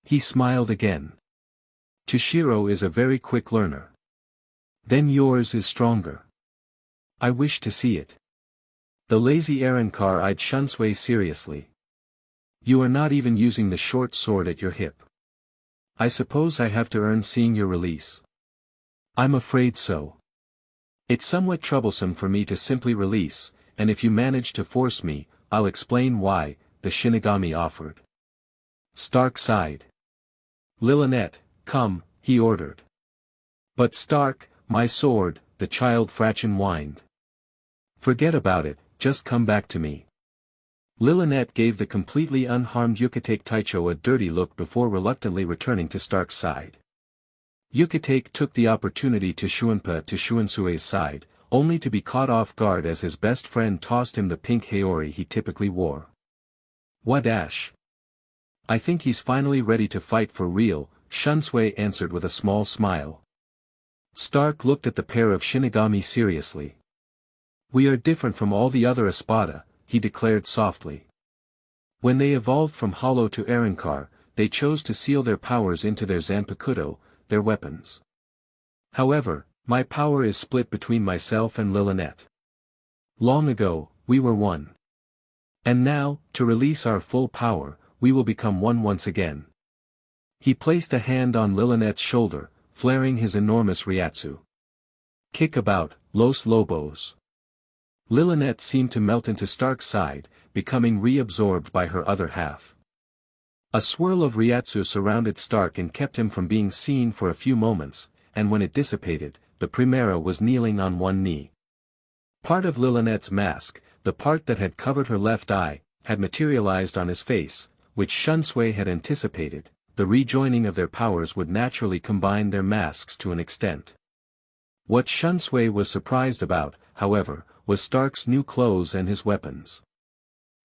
He smiled again. Toshiro is a very quick learner. Then yours is stronger. I wish to see it. The lazy Arrancar eyed Shunsui seriously. You are not even using the short sword at your hip. I suppose I have to earn seeing your release. I'm afraid so. It's somewhat troublesome for me to simply release, and if you manage to force me, I'll explain why, the Shinigami offered. Stark sighed. Lillinette, come, he ordered. But Stark, my sword, the child Frachin whined. Forget about it, just come back to me. Lillinette gave the completely unharmed Yukitake Taicho a dirty look before reluctantly returning to Stark's side. Yukitake took the opportunity to Shuunpa to Shuansue's side, only to be caught off guard as his best friend tossed him the pink haori he typically wore. Wadash. I think he's finally ready to fight for real, Shunsui answered with a small smile. Stark looked at the pair of Shinigami seriously. We are different from all the other Espada, he declared softly. When they evolved from Hollow to Arrancar, they chose to seal their powers into their Zanpakuto, their weapons. However, my power is split between myself and Lillinette. Long ago, we were one. And now, to release our full power, we will become one once again. He placed a hand on Lillinette's shoulder, flaring his enormous Ryatsu. Kick about, Los Lobos. Lillinette seemed to melt into Stark's side, becoming reabsorbed by her other half. A swirl of Ryatsu surrounded Stark and kept him from being seen for a few moments, and when it dissipated, the Primera was kneeling on one knee. Part of Lillinette's mask, the part that had covered her left eye, had materialized on his face, which Shunsui had anticipated. The rejoining of their powers would naturally combine their masks to an extent. What Shunsui was surprised about, however, was Stark's new clothes and his weapons.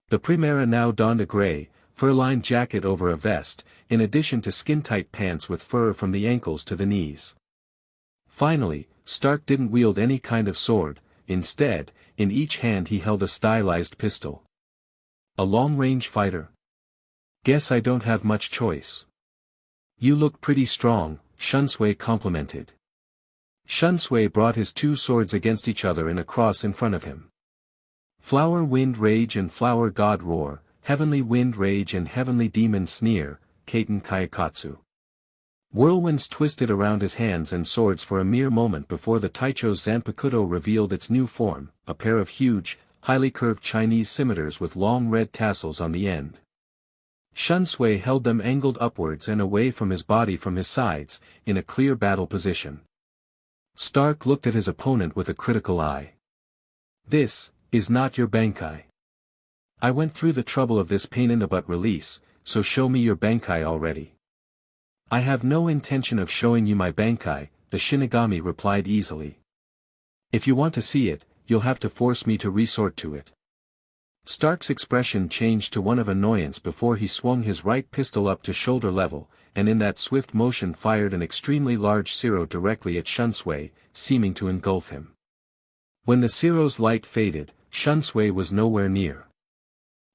The Primera now donned a gray, fur-lined jacket over a vest, in addition to skin-tight pants with fur from the ankles to the knees. Finally, Stark didn't wield any kind of sword, instead, in each hand he held a stylized pistol. A long-range fighter? Guess I don't have much choice. You look pretty strong, Shunsui complimented. Shunsui brought his two swords against each other in a cross in front of him. Flower Wind Rage and Flower God Roar, Heavenly Wind Rage and Heavenly Demon Sneer, Kaiten Kayakatsu. Whirlwinds twisted around his hands and swords for a mere moment before the Taicho's Zanpakuto revealed its new form, a pair of huge, highly curved Chinese scimitars with long red tassels on the end. Shunsui held them angled upwards and away from his body from his sides, in a clear battle position. Stark looked at his opponent with a critical eye. This is not your Bankai. I went through the trouble of this pain-in-the-butt release, so show me your Bankai already. I have no intention of showing you my Bankai, the Shinigami replied easily. If you want to see it, you'll have to force me to resort to it. Stark's expression changed to one of annoyance before he swung his right pistol up to shoulder level, and in that swift motion fired an extremely large Siro directly at Shunsui, seeming to engulf him. When the Siro's light faded, Shunsui was nowhere near.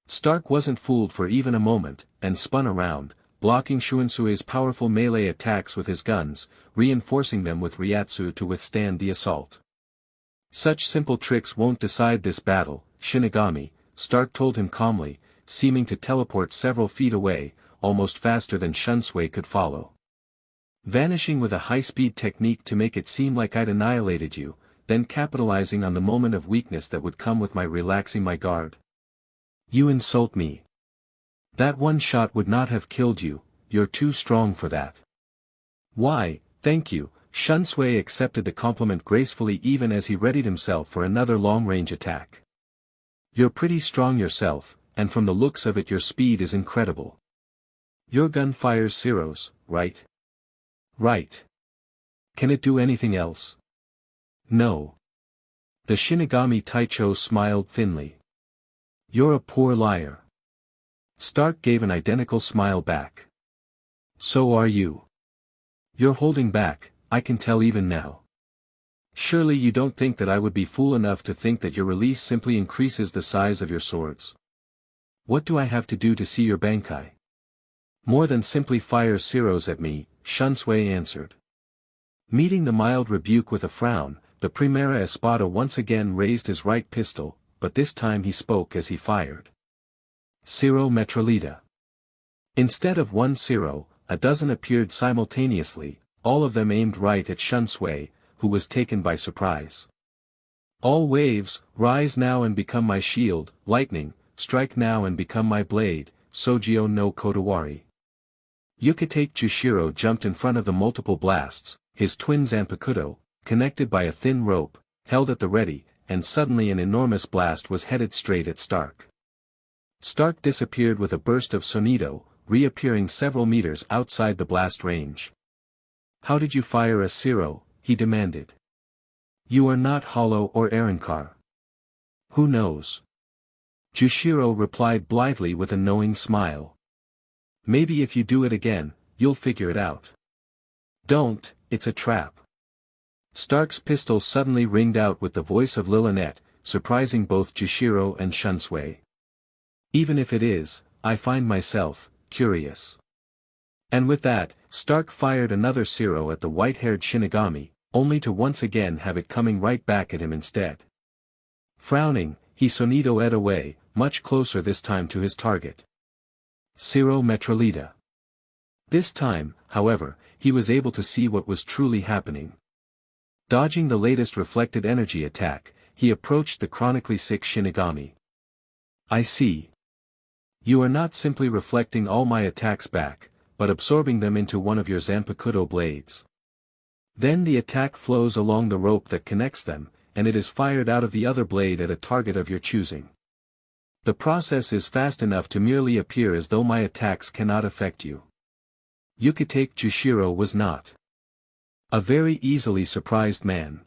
Stark wasn't fooled for even a moment, and spun around, blocking Shuansui's powerful melee attacks with his guns, reinforcing them with Ryatsu to withstand the assault. Such simple tricks won't decide this battle, Shinigami, Stark told him calmly, seeming to teleport several feet away, almost faster than Shunsui could follow. Vanishing with a high-speed technique to make it seem like I'd annihilated you, then capitalizing on the moment of weakness that would come with my relaxing my guard. You insult me. That one shot would not have killed you, you're too strong for that. Why, thank you, Shunsui accepted the compliment gracefully even as he readied himself for another long-range attack. You're pretty strong yourself, and from the looks of it your speed is incredible. Your gun fires Siros, right? Right. Can it do anything else? No. The Shinigami Taicho smiled thinly. You're a poor liar. Stark gave an identical smile back. So are you. You're holding back, I can tell even now. Surely you don't think that I would be fool enough to think that your release simply increases the size of your swords. What do I have to do to see your Bankai? More than simply fire Siros at me, Shunsway answered. Meeting the mild rebuke with a frown, the Primera Espada once again raised his right pistol, but this time he spoke as he fired. Ciro Metrolita. Instead of one Ciro, a dozen appeared simultaneously, all of them aimed right at Shunsway, who was taken by surprise. All waves, rise now and become my shield, lightning, strike now and become my blade, Sogio no Kodawari. Yukitake Jushiro jumped in front of the multiple blasts, his twin Zanpakuto, connected by a thin rope, held at the ready, and suddenly an enormous blast was headed straight at Stark. Stark disappeared with a burst of sonido, reappearing several meters outside the blast range. How did you fire a Ciro? He demanded. You are not Hollow or Arankar. Who knows? Jushiro replied blithely with a knowing smile. Maybe if you do it again, you'll figure it out. Don't, it's a trap. Stark's pistol suddenly ringed out with the voice of Lilynette, surprising both Jushiro and Shunsway. Even if it is, I find myself curious. And with that, Stark fired another Ciro at the white-haired Shinigami, only to once again have it coming right back at him instead. Frowning, he sonido-ed away, much closer this time to his target. Ciro Metrolita. This time, however, he was able to see what was truly happening. Dodging the latest reflected energy attack, he approached the chronically sick Shinigami. I see. You are not simply reflecting all my attacks back, but absorbing them into one of your Zanpakuto blades. Then the attack flows along the rope that connects them, and it is fired out of the other blade at a target of your choosing. The process is fast enough to merely appear as though my attacks cannot affect you. Yukitake Jushiro was not a very easily surprised man.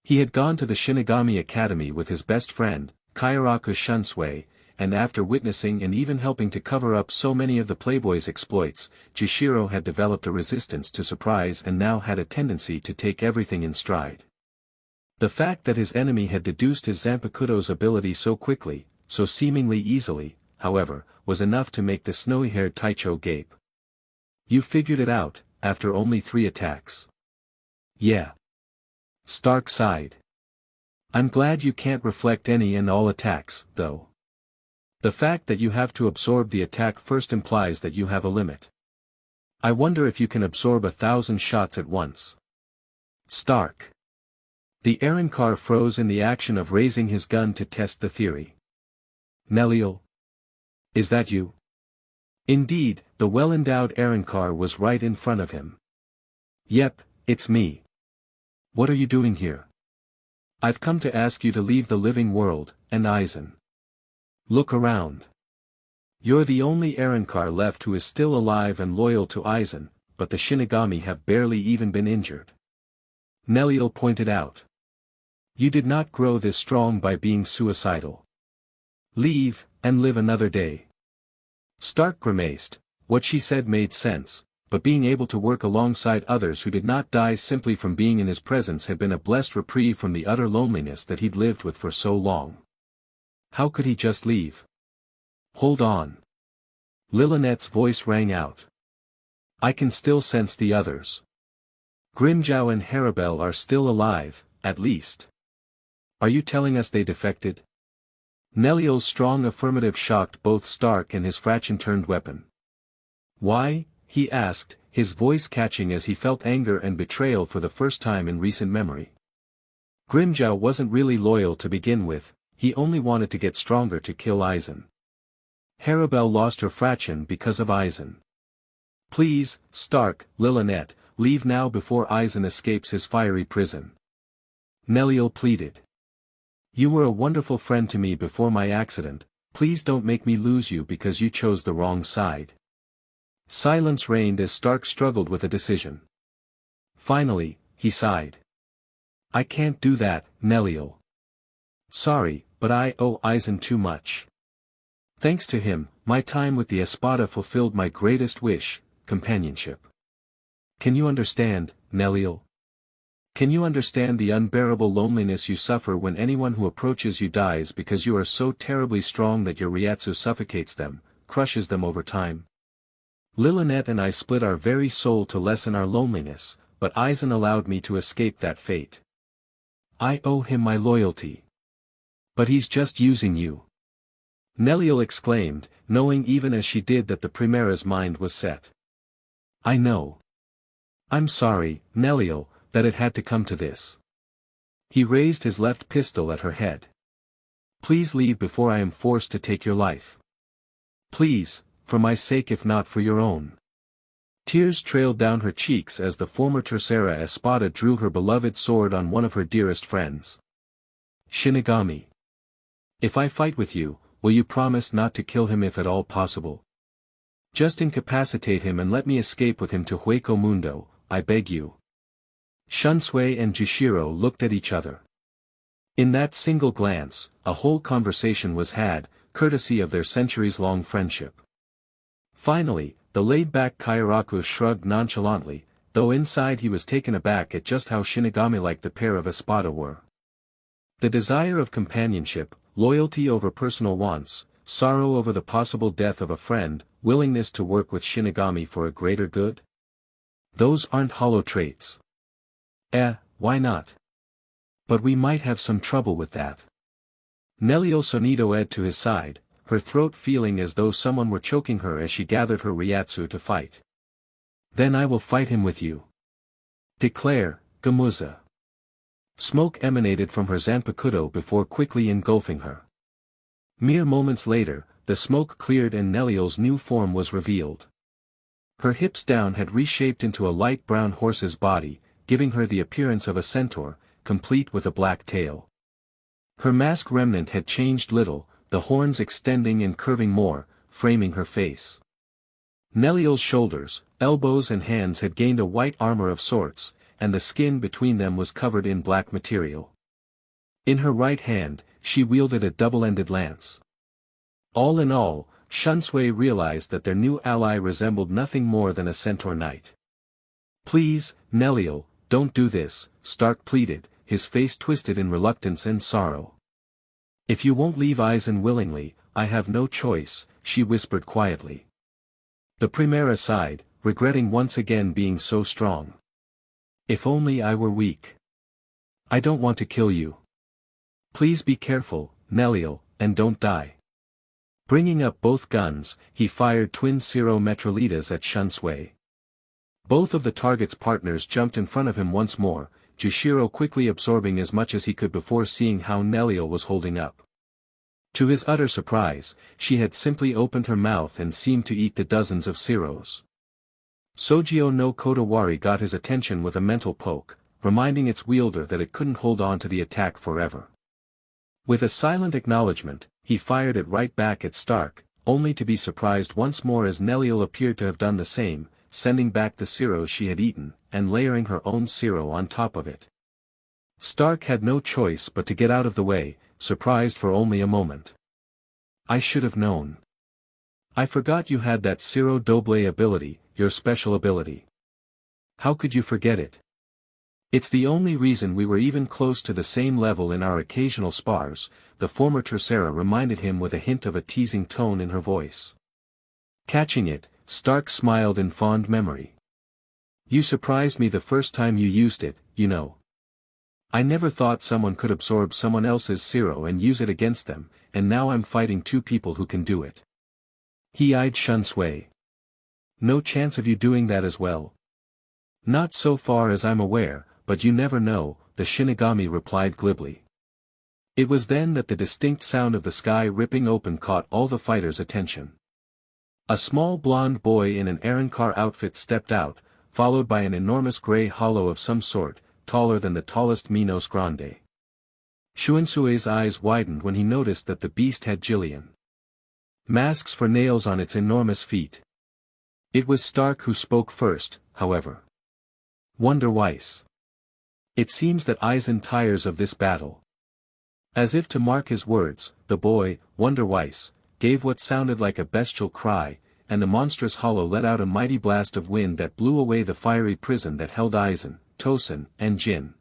He had gone to the Shinigami Academy with his best friend, Kairaku Shunsway, and after witnessing and even helping to cover up so many of the Playboy's exploits, Jushiro had developed a resistance to surprise and now had a tendency to take everything in stride. The fact that his enemy had deduced his Zanpakuto's ability so quickly, so seemingly easily, however, was enough to make the snowy-haired Taicho gape. You figured it out, after only 3 attacks. Yeah. Stark sighed. I'm glad you can't reflect any and all attacks, though. The fact that you have to absorb the attack first implies that you have a limit. I wonder if you can absorb 1,000 shots at once. Stark. The Arankar froze in the action of raising his gun to test the theory. Neliel? Is that you? Indeed, the well-endowed Arankar was right in front of him. Yep, it's me. What are you doing here? I've come to ask you to leave the living world, and Aizen. Look around. You're the only Arankar left who is still alive and loyal to Aizen, but the Shinigami have barely even been injured. Neliel pointed out. You did not grow this strong by being suicidal. Leave, and live another day. Stark grimaced. What she said made sense, but being able to work alongside others who did not die simply from being in his presence had been a blessed reprieve from the utter loneliness that he'd lived with for so long. How could he just leave? Hold on. Lilynette's voice rang out. I can still sense the others. Grimjow and Harabel are still alive, at least. Are you telling us they defected? Neliel's strong affirmative shocked both Stark and his fraction-turned weapon. Why? He asked, his voice catching as he felt anger and betrayal for the first time in recent memory. Grimjow wasn't really loyal to begin with, he only wanted to get stronger to kill Aizen. Harabel lost her fraction because of Aizen. Please, Stark, Lilynette, leave now before Aizen escapes his fiery prison. Neliel pleaded. You were a wonderful friend to me before my accident, please don't make me lose you because you chose the wrong side. Silence reigned as Stark struggled with a decision. Finally, he sighed. I can't do that, Neliel. Sorry, but I owe Aizen too much. Thanks to him, my time with the Espada fulfilled my greatest wish, companionship. Can you understand, Neliel? Can you understand the unbearable loneliness you suffer when anyone who approaches you dies because you are so terribly strong that your Ryatsu suffocates them, crushes them over time? Lilinet and I split our very soul to lessen our loneliness, but Aizen allowed me to escape that fate. I owe him my loyalty. But he's just using you. Neliel exclaimed, knowing even as she did that the Primera's mind was set. I know. I'm sorry, Neliel, that it had to come to this. He raised his left pistol at her head. Please leave before I am forced to take your life. Please, for my sake if not for your own. Tears trailed down her cheeks as the former Tercera Espada drew her beloved sword on one of her dearest friends. Shinigami. If I fight with you, will you promise not to kill him if at all possible? Just incapacitate him and let me escape with him to Hueco Mundo, I beg you. Shunsui and Jushiro looked at each other. In that single glance, a whole conversation was had, courtesy of their centuries-long friendship. Finally, the laid-back Kairaku shrugged nonchalantly, though inside he was taken aback at just how Shinigami-like the pair of Espada were. The desire of companionship, loyalty over personal wants, sorrow over the possible death of a friend, willingness to work with Shinigami for a greater good? Those aren't hollow traits. Why not? But we might have some trouble with that. Neliel Sonido ed to his side, her throat feeling as though someone were choking her as she gathered her Ryatsu to fight. Then I will fight him with you. Declare, Gamuza. Smoke emanated from her Zanpakuto before quickly engulfing her. Mere moments later, the smoke cleared and Neliel's new form was revealed. Her hips down had reshaped into a light brown horse's body, giving her the appearance of a centaur, complete with a black tail. Her mask remnant had changed little, the horns extending and curving more, framing her face. Neliel's shoulders, elbows and hands had gained a white armor of sorts, and the skin between them was covered in black material. In her right hand, she wielded a double-ended lance. All in all, Shunsui realized that their new ally resembled nothing more than a centaur knight. Please, Neliel, don't do this, Stark pleaded, his face twisted in reluctance and sorrow. If you won't leave Aizen willingly, I have no choice, she whispered quietly. The Primera sighed, regretting once again being so strong. If only I were weak. I don't want to kill you. Please be careful, Neliel, and don't die. Bringing up both guns, he fired twin Ciro Metrolitas at Shunsui. Both of the target's partners jumped in front of him once more, Jushiro quickly absorbing as much as he could before seeing how Neliel was holding up. To his utter surprise, she had simply opened her mouth and seemed to eat the dozens of Ciros. Sojio no Kodawari got his attention with a mental poke, reminding its wielder that it couldn't hold on to the attack forever. With a silent acknowledgement, he fired it right back at Stark, only to be surprised once more as Neliel appeared to have done the same, sending back the Ciros she had eaten, and layering her own Ciro on top of it. Stark had no choice but to get out of the way, surprised for only a moment. I should have known. I forgot you had that Ciro Doble ability, your special ability. How could you forget it? It's the only reason we were even close to the same level in our occasional spars, the former Tercera reminded him with a hint of a teasing tone in her voice. Catching it, Stark smiled in fond memory. You surprised me the first time you used it, you know. I never thought someone could absorb someone else's Ciro and use it against them, and now I'm fighting two people who can do it. He eyed Shunsui. No chance of you doing that as well? Not so far as I'm aware, but you never know, the Shinigami replied glibly. It was then that the distinct sound of the sky ripping open caught all the fighters' attention. A small blond boy in an Arrancar outfit stepped out, followed by an enormous gray hollow of some sort, taller than the tallest Minos Grande. Shuansui's eyes widened when he noticed that the beast had Jillian masks for nails on its enormous feet. It was Stark who spoke first, however. Wonder Weiss. It seems that Aizen tires of this battle. As if to mark his words, the boy, Wonder Weiss, gave what sounded like a bestial cry, and the monstrous hollow let out a mighty blast of wind that blew away the fiery prison that held Aizen, Tosin, and Jin.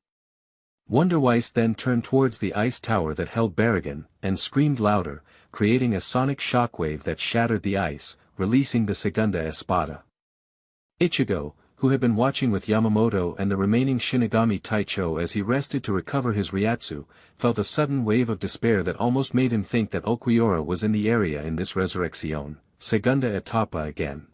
Wonder Weiss then turned towards the ice tower that held Barrigan, and screamed louder, creating a sonic shockwave that shattered the ice, releasing the Segunda Espada. Ichigo, who had been watching with Yamamoto and the remaining Shinigami Taicho as he rested to recover his Ryatsu, felt a sudden wave of despair that almost made him think that Ulquiorra was in the area in this Resurrección, Segunda Etapa again.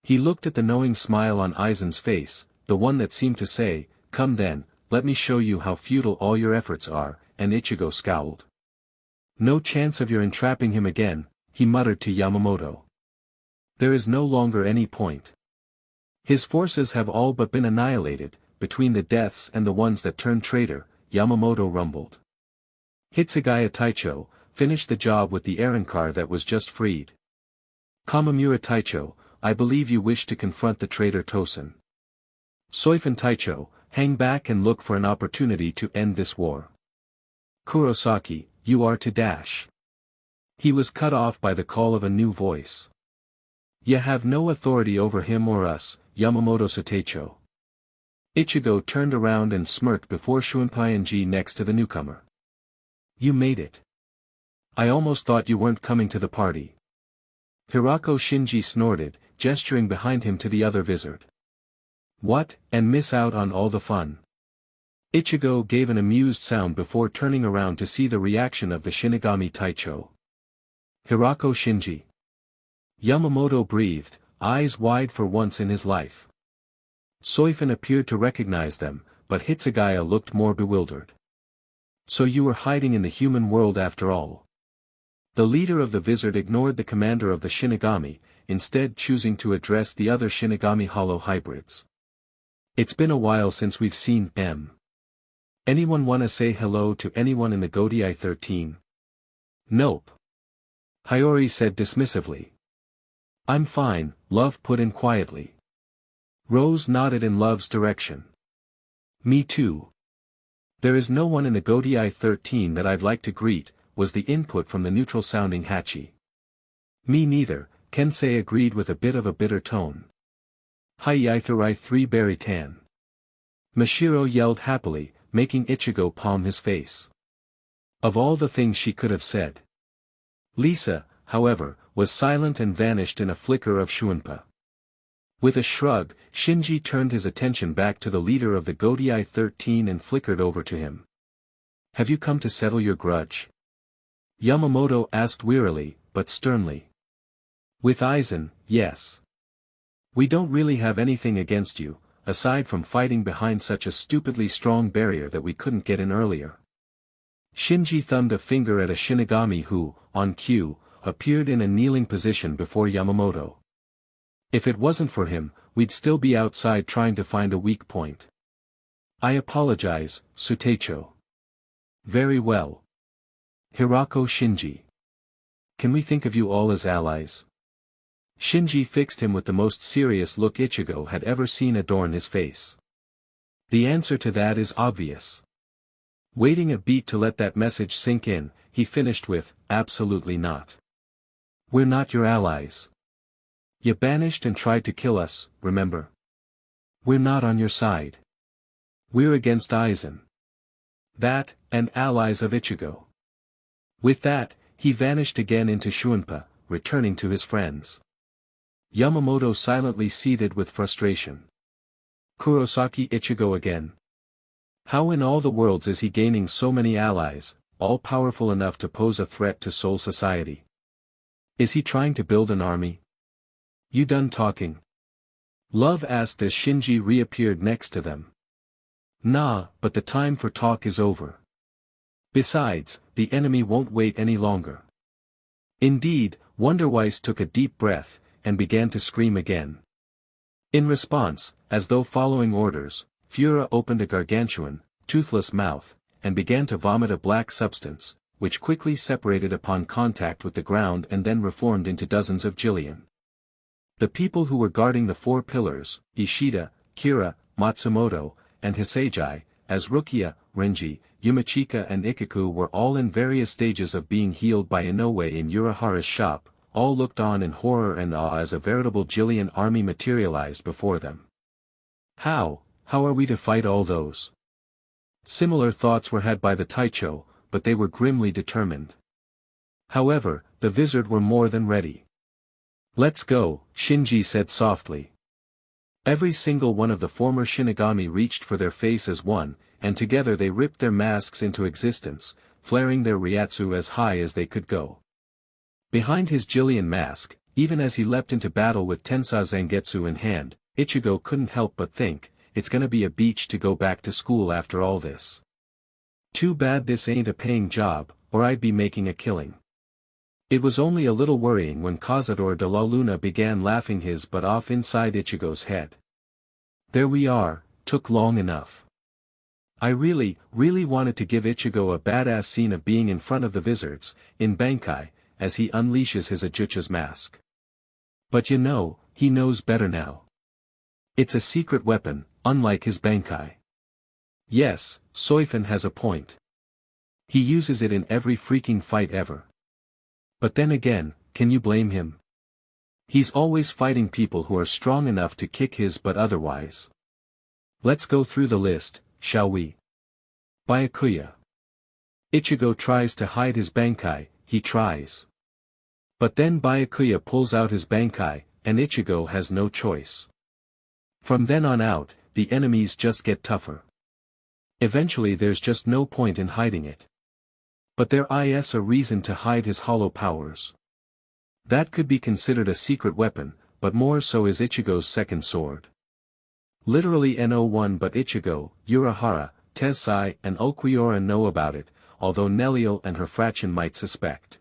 He looked at the knowing smile on Aizen's face, the one that seemed to say, "Come then, let me show you how futile all your efforts are," and Ichigo scowled. "No chance of your entrapping him again," he muttered to Yamamoto. "There is no longer any point. His forces have all but been annihilated, between the deaths and the ones that turned traitor," Yamamoto rumbled. "Hitsugaya Taicho, finish the job with the Aaron-car that was just freed. Kamamura Taicho, I believe you wish to confront the traitor Tosen. Soifun Taicho, hang back and look for an opportunity to end this war. Kurosaki, you are to dash." He was cut off by the call of a new voice. "You have no authority over him or us, Yamamoto Soteicho." Ichigo turned around and smirked before Shunpei next to the newcomer. "You made it. I almost thought you weren't coming to the party." Hirako Shinji snorted, gesturing behind him to the other wizard. "What, and miss out on all the fun?" Ichigo gave an amused sound before turning around to see the reaction of the Shinigami Taicho. "Hirako Shinji." Yamamoto breathed, eyes wide for once in his life. Soifun appeared to recognize them, but Hitsugaya looked more bewildered. "So you were hiding in the human world after all." The leader of the wizard ignored the commander of the Shinigami, instead choosing to address the other Shinigami Hollow hybrids. "It's been a while since we've seen M. Anyone wanna say hello to anyone in the Godii 13? "Nope." Hiyori said dismissively. "I'm fine," Love put in quietly. Rose nodded in Love's direction. "Me too. There is no one in the Godii 13 that I'd like to greet," was the input from the neutral-sounding Hachi. "Me neither," Kensei agreed with a bit of a bitter tone. "Hi-Yitharai 3 Berry Tan." Mashiro yelled happily, making Ichigo palm his face. Of all the things she could have said. Lisa, however, was silent and vanished in a flicker of Shunpa. With a shrug, Shinji turned his attention back to the leader of the Godii 13 and flickered over to him. "Have you come to settle your grudge?" Yamamoto asked wearily, but sternly. "With Aizen, yes. We don't really have anything against you, aside from fighting behind such a stupidly strong barrier that we couldn't get in earlier." Shinji thumbed a finger at a Shinigami who, on cue, appeared in a kneeling position before Yamamoto. "If it wasn't for him, we'd still be outside trying to find a weak point. I apologize, Suteicho." "Very well. Hirako Shinji. Can we think of you all as allies?" Shinji fixed him with the most serious look Ichigo had ever seen adorn his face. "The answer to that is obvious." Waiting a beat to let that message sink in, he finished with, "Absolutely not. We're not your allies. You banished and tried to kill us, remember? We're not on your side. We're against Aizen. That, and allies of Ichigo." With that, he vanished again into Shunpa, returning to his friends. Yamamoto silently seethed with frustration. Kurosaki Ichigo again. How in all the worlds is he gaining so many allies, all powerful enough to pose a threat to Soul Society? Is he trying to build an army? "You done talking?" Love asked as Shinji reappeared next to them. "Nah, but the time for talk is over. Besides, the enemy won't wait any longer." Indeed, Wonderweiss took a deep breath, and began to scream again. In response, as though following orders, Fura opened a gargantuan, toothless mouth, and began to vomit a black substance, which quickly separated upon contact with the ground and then reformed into dozens of Jillian. The people who were guarding the 4 pillars, Ishida, Kira, Matsumoto, and Hisagi, as Rukia, Renji, Yumachika and Ikaku were all in various stages of being healed by Inoue in Urahara's shop, all looked on in horror and awe as a veritable Jillian army materialized before them. How are we to fight all those? Similar thoughts were had by the Taicho, but they were grimly determined. However, the Vizard were more than ready. Let's go, Shinji said softly. Every single one of the former Shinigami reached for their face as one, and together they ripped their masks into existence, flaring their Ryatsu as high as they could go. Behind his Jillian mask, even as he leapt into battle with Tensa Zangetsu in hand, Ichigo couldn't help but think, it's gonna be a beach to go back to school after all this. Too bad this ain't a paying job, or I'd be making a killing. It was only a little worrying when Cazador de la Luna began laughing his butt off inside Ichigo's head. There we are, took long enough. I really wanted to give Ichigo a badass scene of being in front of the Vizards, in Bankai, as he unleashes his Ajucha's mask. But you know, he knows better now. It's a secret weapon, unlike his Bankai. Yes, Soifun has a point. He uses it in every freaking fight ever. But then again, can you blame him? He's always fighting people who are strong enough to kick his butt otherwise. Let's go through the list, shall we? Byakuya. Ichigo tries to hide his Bankai, he tries. But then Byakuya pulls out his Bankai, and Ichigo has no choice. From then on out, the enemies just get tougher. Eventually there's just no point in hiding it. But there is a reason to hide his hollow powers. That could be considered a secret weapon, but more so is Ichigo's second sword. Literally no one but Ichigo, Urahara, Tensai and Ulquiorra know about it, although Neliel and her fraction might suspect.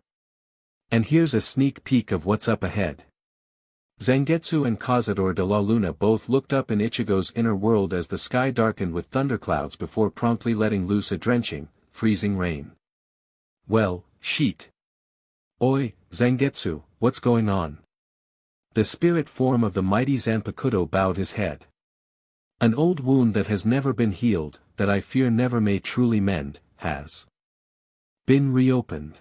And here's a sneak peek of what's up ahead. Zangetsu and Cazador de la Luna both looked up in Ichigo's inner world as the sky darkened with thunderclouds before promptly letting loose a drenching, freezing rain. Well, sheet. Oi, Zangetsu, what's going on? The spirit form of the mighty Zanpakuto bowed his head. An old wound that has never been healed, that I fear never may truly mend, has been reopened.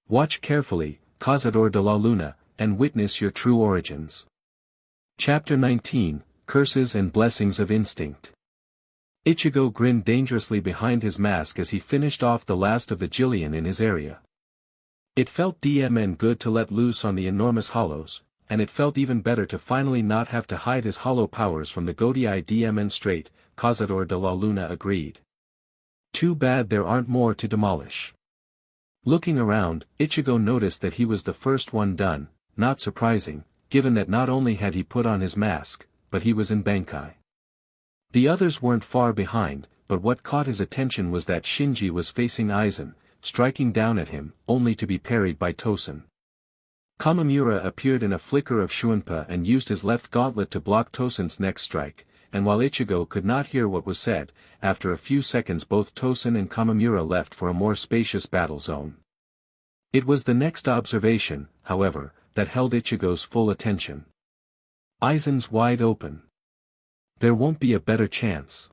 Watch carefully, Cazador de la Luna, and witness your true origins. Chapter 19, Curses and Blessings of Instinct. Ichigo grinned dangerously behind his mask as he finished off the last of the Jillian in his area. It felt DMN good to let loose on the enormous hollows, and it felt even better to finally not have to hide his hollow powers from the Godii DMN straight, Cazador de la Luna agreed. Too bad there aren't more to demolish. Looking around, Ichigo noticed that he was the first one done, not surprising, given that not only had he put on his mask, but he was in Bankai. The others weren't far behind, but what caught his attention was that Shinji was facing Aizen, striking down at him, only to be parried by Tosen. Kamamura appeared in a flicker of Shuinpa and used his left gauntlet to block Tosen's next strike, and while Ichigo could not hear what was said, after a few seconds both Tosen and Kamamura left for a more spacious battle zone. It was the next observation, however, that held Ichigo's full attention. Aizen's wide open. There won't be a better chance.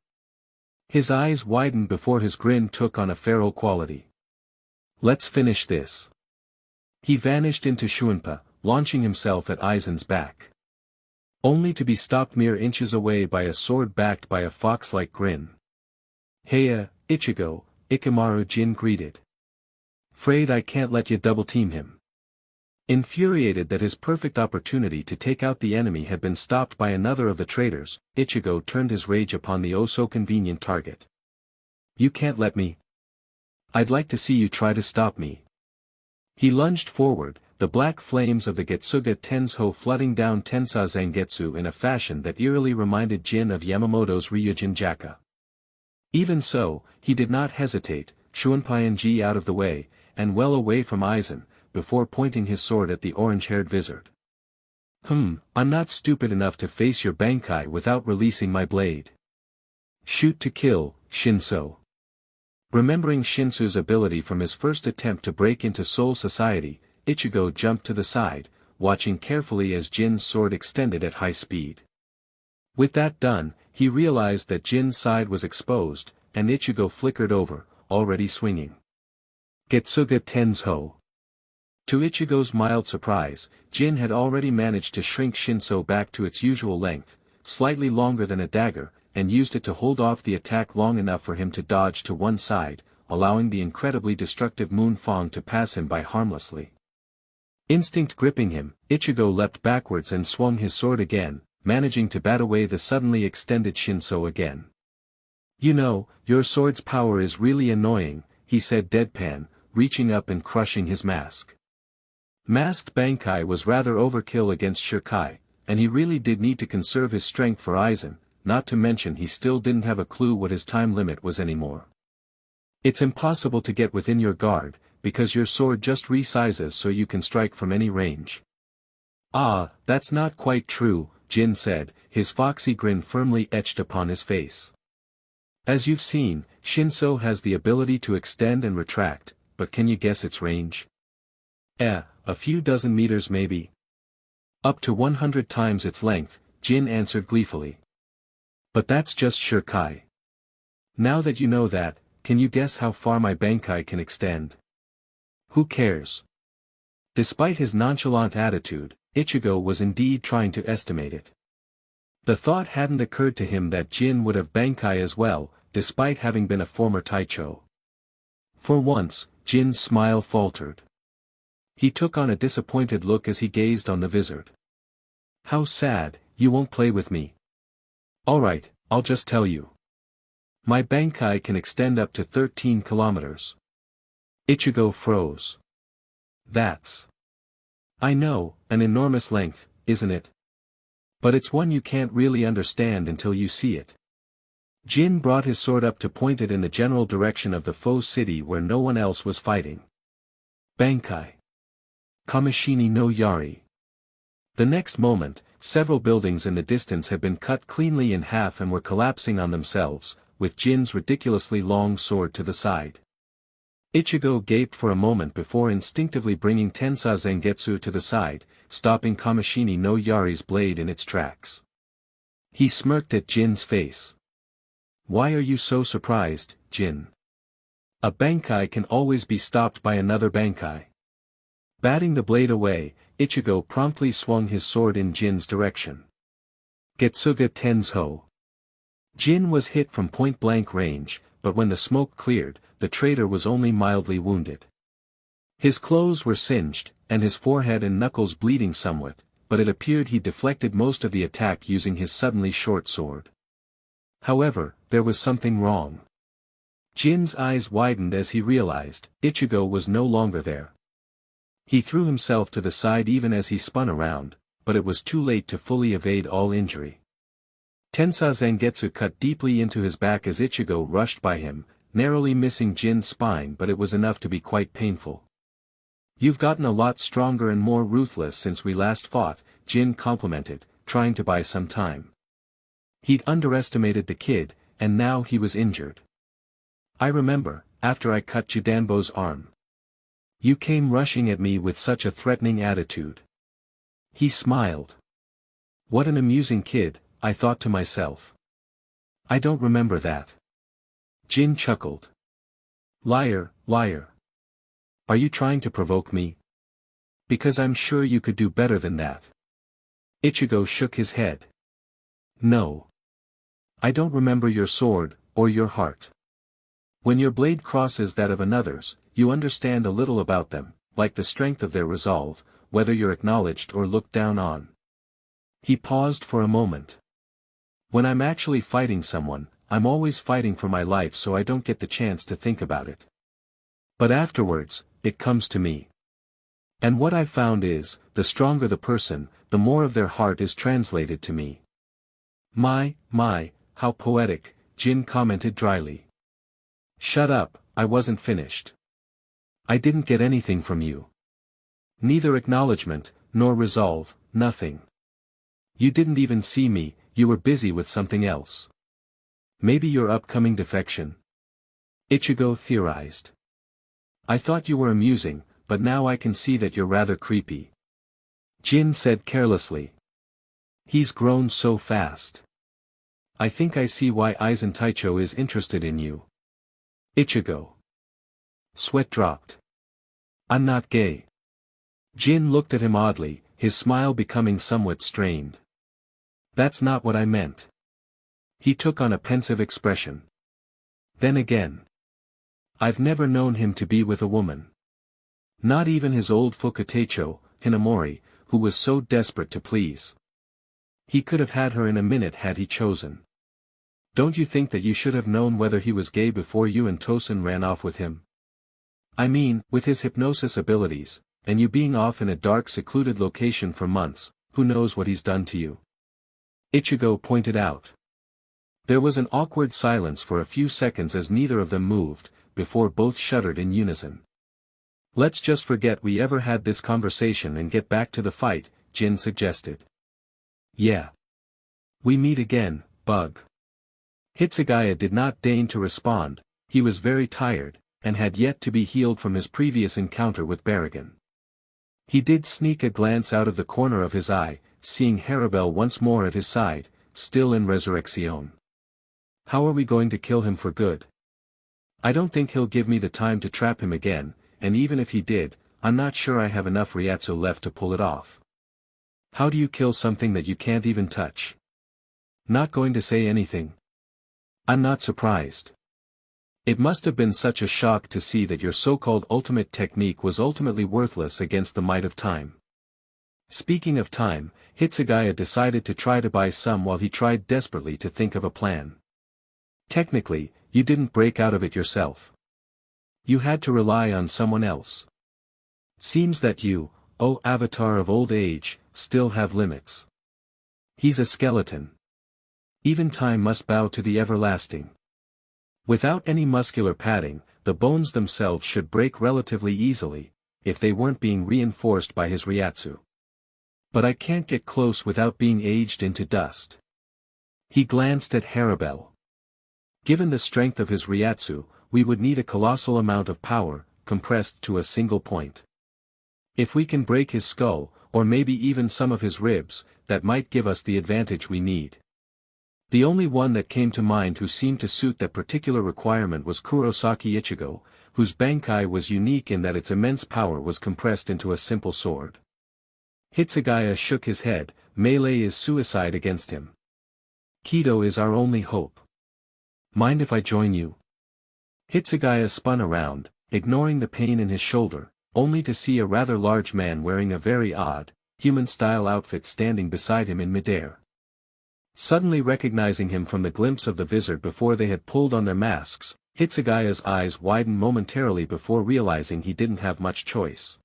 His eyes widened before his grin took on a feral quality. Let's finish this. He vanished into Shuinpa, launching himself at Aizen's back. Only to be stopped mere inches away by a sword backed by a fox-like grin. Heya, Ichigo, Ikamaru Jin greeted. Afraid I can't let you double-team him. Infuriated that his perfect opportunity to take out the enemy had been stopped by another of the traitors, Ichigo turned his rage upon the oh-so-convenient target. You can't let me. I'd like to see you try to stop me. He lunged forward, the black flames of the Getsuga Tensho flooding down Tensa Zangetsu in a fashion that eerily reminded Jin of Yamamoto's Ryujin Jaka. Even so, he did not hesitate, Shuinpai out of the way, and well away from Aizen, before pointing his sword at the orange-haired Vizard. I'm not stupid enough to face your Bankai without releasing my blade. Shoot to kill, Shinso. Remembering Shinsu's ability from his first attempt to break into Soul Society, Ichigo jumped to the side, watching carefully as Jin's sword extended at high speed. With that done, he realized that Jin's side was exposed, and Ichigo flickered over, already swinging. Getsuga Tensho. To Ichigo's mild surprise, Jin had already managed to shrink Shinso back to its usual length, slightly longer than a dagger, and used it to hold off the attack long enough for him to dodge to one side, allowing the incredibly destructive Moon Fong to pass him by harmlessly. Instinct gripping him, Ichigo leapt backwards and swung his sword again, managing to bat away the suddenly extended Shinso again. "You know, your sword's power is really annoying," he said deadpan, reaching up and crushing his mask. Masked Bankai was rather overkill against Shirkai, and he really did need to conserve his strength for Aizen, not to mention he still didn't have a clue what his time limit was anymore. "It's impossible to get within your guard, because your sword just resizes so you can strike from any range." "Ah, that's not quite true," Jin said, his foxy grin firmly etched upon his face. "As you've seen, Shinso has the ability to extend and retract, but can you guess its range?" A few dozen meters maybe." "Up to 100 times its length," Jin answered gleefully. "But that's just Shirkai. Now that you know that, can you guess how far my Bankai can extend?" "Who cares?" Despite his nonchalant attitude, Ichigo was indeed trying to estimate it. The thought hadn't occurred to him that Jin would have Bankai as well, despite having been a former Taicho. For once, Jin's smile faltered. He took on a disappointed look as he gazed on the wizard. "How sad, you won't play with me." "Alright, I'll just tell you. My Bankai can extend up to 13 kilometers. Ichigo froze. "That's, I know, an enormous length, isn't it? But it's one you can't really understand until you see it." Jin brought his sword up to point it in the general direction of the foe's city where no one else was fighting. "Bankai. Kamishini no Yari." The next moment, several buildings in the distance had been cut cleanly in half and were collapsing on themselves, with Jin's ridiculously long sword to the side. Ichigo gaped for a moment before instinctively bringing Tensa Zangetsu to the side, stopping Kamishini no Yari's blade in its tracks. He smirked at Jin's face. "Why are you so surprised, Jin? A Bankai can always be stopped by another Bankai." Batting the blade away, Ichigo promptly swung his sword in Jin's direction. Getsuga Tensho. Jin was hit from point-blank range, but when the smoke cleared, the traitor was only mildly wounded. His clothes were singed, and his forehead and knuckles bleeding somewhat, but it appeared he deflected most of the attack using his suddenly short sword. However, there was something wrong. Jin's eyes widened as he realized, Ichigo was no longer there. He threw himself to the side even as he spun around, but it was too late to fully evade all injury. Tensa Zangetsu cut deeply into his back as Ichigo rushed by him, narrowly missing Jin's spine, but it was enough to be quite painful. "You've gotten a lot stronger and more ruthless since we last fought," Jin complimented, trying to buy some time. He'd underestimated the kid, and now he was injured. "I remember, after I cut Jidanbo's arm. You came rushing at me with such a threatening attitude." He smiled. "What an amusing kid," I thought to myself. "I don't remember that." Jin chuckled. "Liar, liar. Are you trying to provoke me? Because I'm sure you could do better than that." Ichigo shook his head. "No. I don't remember your sword, or your heart. When your blade crosses that of another's, you understand a little about them, like the strength of their resolve, whether you're acknowledged or looked down on." He paused for a moment. "When I'm actually fighting someone, I'm always fighting for my life, so I don't get the chance to think about it. But afterwards, it comes to me. And what I've found is, the stronger the person, the more of their heart is translated to me." My, how poetic," Jin commented dryly. "Shut up, I wasn't finished. I didn't get anything from you. Neither acknowledgement, nor resolve, nothing. You didn't even see me, you were busy with something else. Maybe your upcoming defection?" Ichigo theorized. "I thought you were amusing, but now I can see that you're rather creepy." Jin said carelessly. "He's grown so fast. I think I see why Aizen Taicho is interested in you." Ichigo. Sweat dropped. "I'm not gay." Jin looked at him oddly, his smile becoming somewhat strained. "That's not what I meant." He took on a pensive expression. "Then again, I've never known him to be with a woman. Not even his old Fukatecho, Hinamori, who was so desperate to please. He could have had her in a minute had he chosen. Don't you think that you should have known whether he was gay before you and Tosin ran off with him? I mean, with his hypnosis abilities, and you being off in a dark secluded location for months, who knows what he's done to you? Ichigo pointed out. There was an awkward silence for a few seconds as neither of them moved, before both shuddered in unison. Let's just forget we ever had this conversation and get back to the fight, Jin suggested. Yeah. We meet again, Bug. Hitsugaya did not deign to respond. He was very tired, and had yet to be healed from his previous encounter with Baragon. He did sneak a glance out of the corner of his eye, seeing Harabel once more at his side, still in Resurrection. How are we going to kill him for good? I don't think he'll give me the time to trap him again, and even if he did, I'm not sure I have enough Ryatsu left to pull it off. How do you kill something that you can't even touch? Not going to say anything? I'm not surprised. It must have been such a shock to see that your so-called ultimate technique was ultimately worthless against the might of time. Speaking of time, Hitsugaya decided to try to buy some while he tried desperately to think of a plan. Technically, you didn't break out of it yourself. You had to rely on someone else. Seems that you, O avatar of old age, still have limits. He's a skeleton. Even time must bow to the everlasting. Without any muscular padding, the bones themselves should break relatively easily, if they weren't being reinforced by his Ryatsu. But I can't get close without being aged into dust. He glanced at Harabel. Given the strength of his Ryatsu, we would need a colossal amount of power, compressed to a single point. If we can break his skull, or maybe even some of his ribs, that might give us the advantage we need. The only one that came to mind who seemed to suit that particular requirement was Kurosaki Ichigo, whose Bankai was unique in that its immense power was compressed into a simple sword. Hitsugaya shook his head. Melee is suicide against him. Kido is our only hope. Mind if I join you? Hitsugaya spun around, ignoring the pain in his shoulder, only to see a rather large man wearing a very odd, human-style outfit standing beside him in midair. Suddenly recognizing him from the glimpse of the visor before they had pulled on their masks, Hitsugaya's eyes widened momentarily before realizing he didn't have much choice.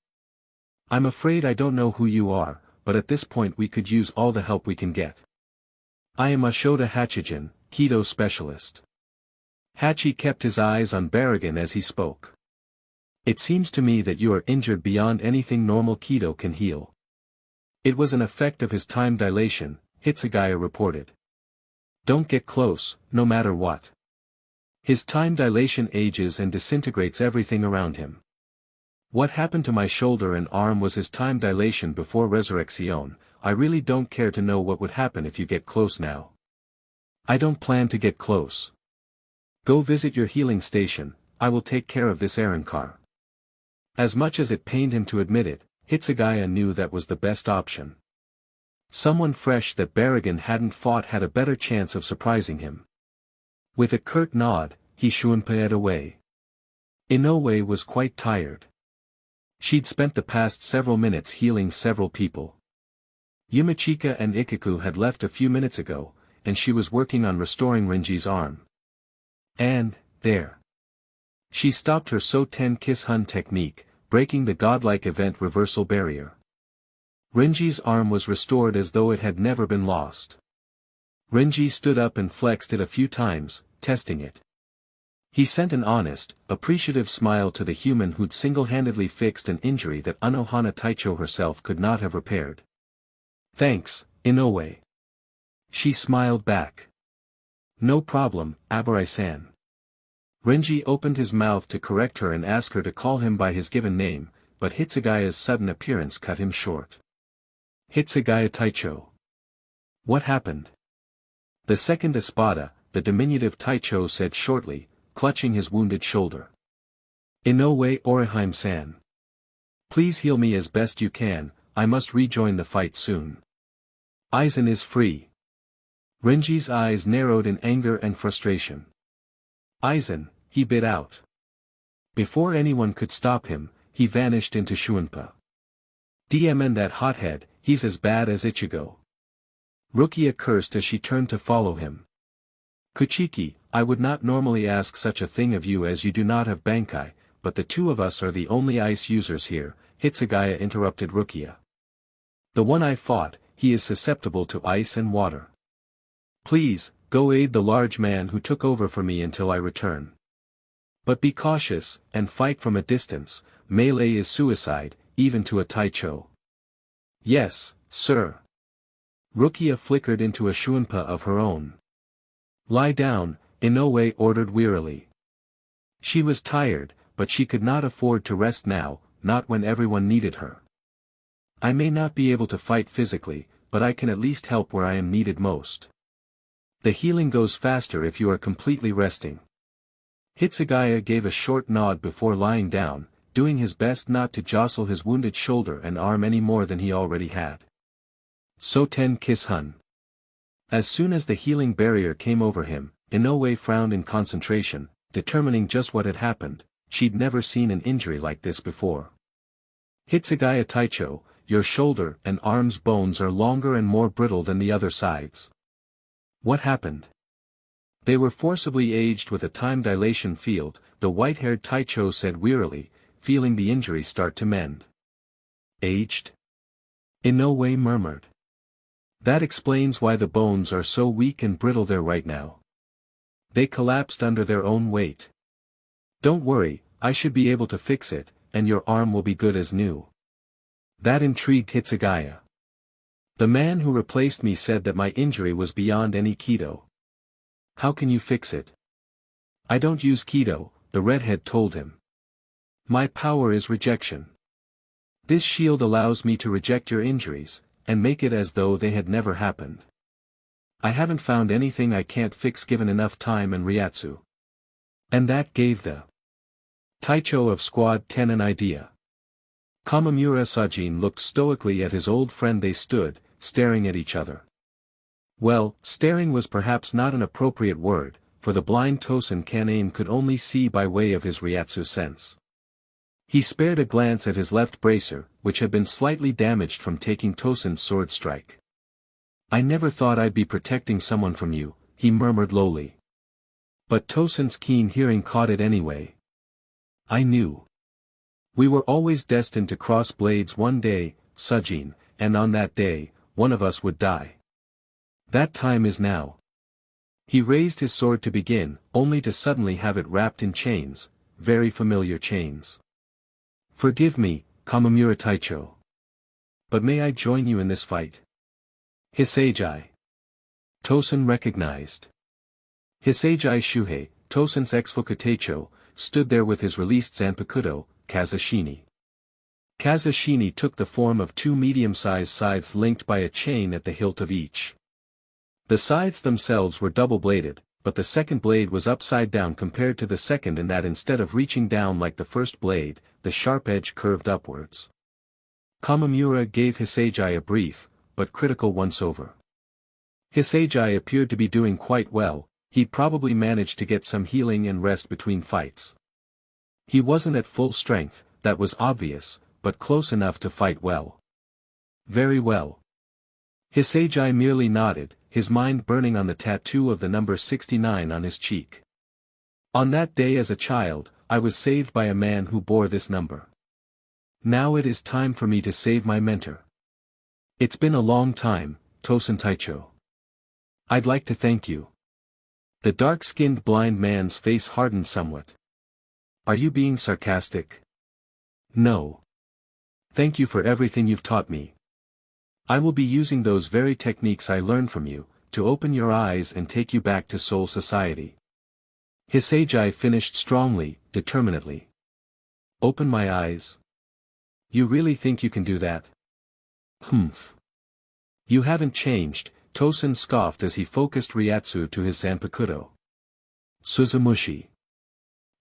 I'm afraid I don't know who you are, but at this point we could use all the help we can get. I am Ashoda Hachijin, Kido specialist. Hachi kept his eyes on Baragon as he spoke. It seems to me that you are injured beyond anything normal Kido can heal. It was an effect of his time dilation, Hitsugaya reported. Don't get close, no matter what. His time dilation ages and disintegrates everything around him. What happened to my shoulder and arm was his time dilation before Resurrection. I really don't care to know what would happen if you get close now. I don't plan to get close. Go visit your healing station, I will take care of this errand car. As much as it pained him to admit it, Hitsugaya knew that was the best option. Someone fresh that Baragon hadn't fought had a better chance of surprising him. With a curt nod, he shunpaed away. Inoue was quite tired. She'd spent the past several minutes healing several people. Yumichika and Ikaku had left a few minutes ago, and she was working on restoring Renji's arm. And, there. She stopped her Soten Kiss Hun technique, breaking the godlike event reversal barrier. Renji's arm was restored as though it had never been lost. Renji stood up and flexed it a few times, testing it. He sent an honest, appreciative smile to the human who'd single-handedly fixed an injury that Anohana Taicho herself could not have repaired. Thanks, Inoue. She smiled back. No problem, Abarai-san. Renji opened his mouth to correct her and ask her to call him by his given name, but Hitsugaya's sudden appearance cut him short. Hitsugaya Taicho. What happened? The second espada, the diminutive Taicho said shortly, clutching his wounded shoulder. Inoue Orihime-san. Please heal me as best you can, I must rejoin the fight soon. Aizen is free. Renji's eyes narrowed in anger and frustration. Aizen, he bit out. Before anyone could stop him, he vanished into Shuinpa. DMN that hothead, he's as bad as Ichigo. Rukia cursed as she turned to follow him. Kuchiki, I would not normally ask such a thing of you as you do not have Bankai, but the two of us are the only ice users here, Hitsugaya interrupted Rukia. The one I fought, he is susceptible to ice and water. Please, go aid the large man who took over for me until I return. But be cautious, and fight from a distance, melee is suicide, even to a Taicho. Yes, sir. Rukia flickered into a Shuunpa of her own. Lie down, Inoue ordered wearily. She was tired, but she could not afford to rest now, not when everyone needed her. I may not be able to fight physically, but I can at least help where I am needed most. The healing goes faster if you are completely resting. Hitsugaya gave a short nod before lying down, doing his best not to jostle his wounded shoulder and arm any more than he already had. Soten Kiss-hun. As soon as the healing barrier came over him, Inoue frowned in concentration, determining just what had happened. She'd never seen an injury like this before. Hitsugaya Taicho, your shoulder and arm's bones are longer and more brittle than the other sides. What happened? They were forcibly aged with a time dilation field, the white-haired Taicho said wearily, feeling the injury start to mend. Aged? Inoue murmured. That explains why the bones are so weak and brittle there right now. They collapsed under their own weight. Don't worry, I should be able to fix it, and your arm will be good as new. That intrigued Hitsugaya. The man who replaced me said that my injury was beyond any Kido. How can you fix it? I don't use Kido, the redhead told him. My power is rejection. This shield allows me to reject your injuries, and make it as though they had never happened. I haven't found anything I can't fix given enough time and Ryatsu. And that gave the Taicho of Squad 10 an idea. Kamamura Sajin looked stoically at his old friend. They stood, staring at each other. Well, staring was perhaps not an appropriate word, for the blind Tosen Kaname could only see by way of his Ryatsu sense. He spared a glance at his left bracer, which had been slightly damaged from taking Tosen's sword strike. I never thought I'd be protecting someone from you, he murmured lowly. But Tosen's keen hearing caught it anyway. I knew. We were always destined to cross blades one day, Sajin, and on that day, one of us would die. That time is now. He raised his sword to begin, only to suddenly have it wrapped in chains, very familiar chains. Forgive me, Kamamura Taicho. But may I join you in this fight? Hisagi. Tosen recognized. Hisagi Shuhei, Tosen's ex-Fuku Taicho, stood there with his released Zanpakuto, Kazashini. Kazashini took the form of two medium-sized scythes linked by a chain at the hilt of each. The scythes themselves were double-bladed, but the second blade was upside down compared to the second in that instead of reaching down like the first blade, the sharp edge curved upwards. Kamamura gave Hisagi a brief, but critical once-over. Hisagi appeared to be doing quite well. He'd probably managed to get some healing and rest between fights. He wasn't at full strength, that was obvious, but close enough to fight well. Very well. Hisagi merely nodded, his mind burning on the tattoo of the number 69 on his cheek. On that day as a child, I was saved by a man who bore this number. Now it is time for me to save my mentor. It's been a long time, Tosen Taicho. I'd like to thank you. The dark-skinned blind man's face hardened somewhat. Are you being sarcastic? No. Thank you for everything you've taught me. I will be using those very techniques I learned from you, to open your eyes and take you back to Soul Society. Hisagi finished strongly, determinedly. Open my eyes? You really think you can do that? Humph. You haven't changed, Tosen scoffed as he focused Ryatsu to his Zanpakuto. Suzumushi.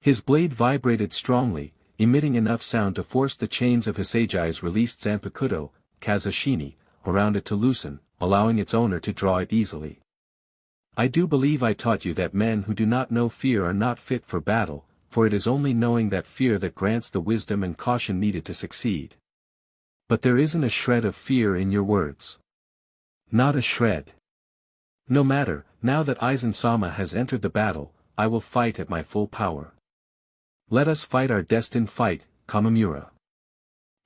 His blade vibrated strongly, emitting enough sound to force the chains of Hisagi's released Zanpakuto, Kazashini, around it to loosen, allowing its owner to draw it easily. I do believe I taught you that men who do not know fear are not fit for battle, for it is only knowing that fear that grants the wisdom and caution needed to succeed. But there isn't a shred of fear in your words. Not a shred. No matter, now that Aizen-sama has entered the battle, I will fight at my full power. Let us fight our destined fight, Kamamura.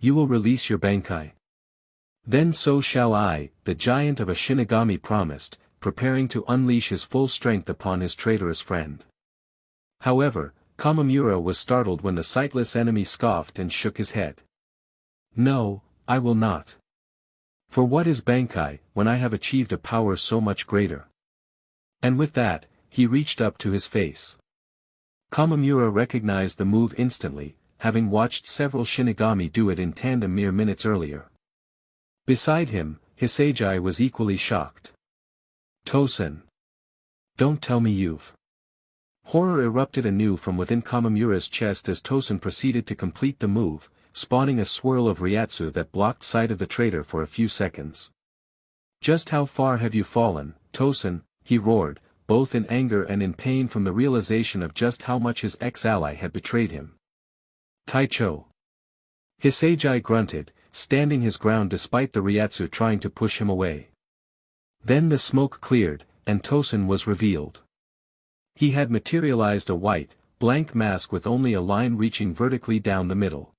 You will release your Bankai. Then so shall I, the giant of a Shinigami promised, preparing to unleash his full strength upon his traitorous friend. However, Kamamura was startled when the sightless enemy scoffed and shook his head. No, I will not. For what is Bankai, when I have achieved a power so much greater? And with that, he reached up to his face. Kamamura recognized the move instantly, having watched several Shinigami do it in tandem mere minutes earlier. Beside him, Hisagi was equally shocked. Tosen. Don't tell me you've. Horror erupted anew from within Kamamura's chest as Tosen proceeded to complete the move, spawning a swirl of Ryatsu that blocked sight of the traitor for a few seconds. Just how far have you fallen, Tosen? He roared, both in anger and in pain from the realization of just how much his ex-ally had betrayed him. Taicho. Hisagi grunted, standing his ground despite the Ryatsu trying to push him away. Then the smoke cleared, and Tosen was revealed. He had materialized a white, blank mask with only a line reaching vertically down the middle.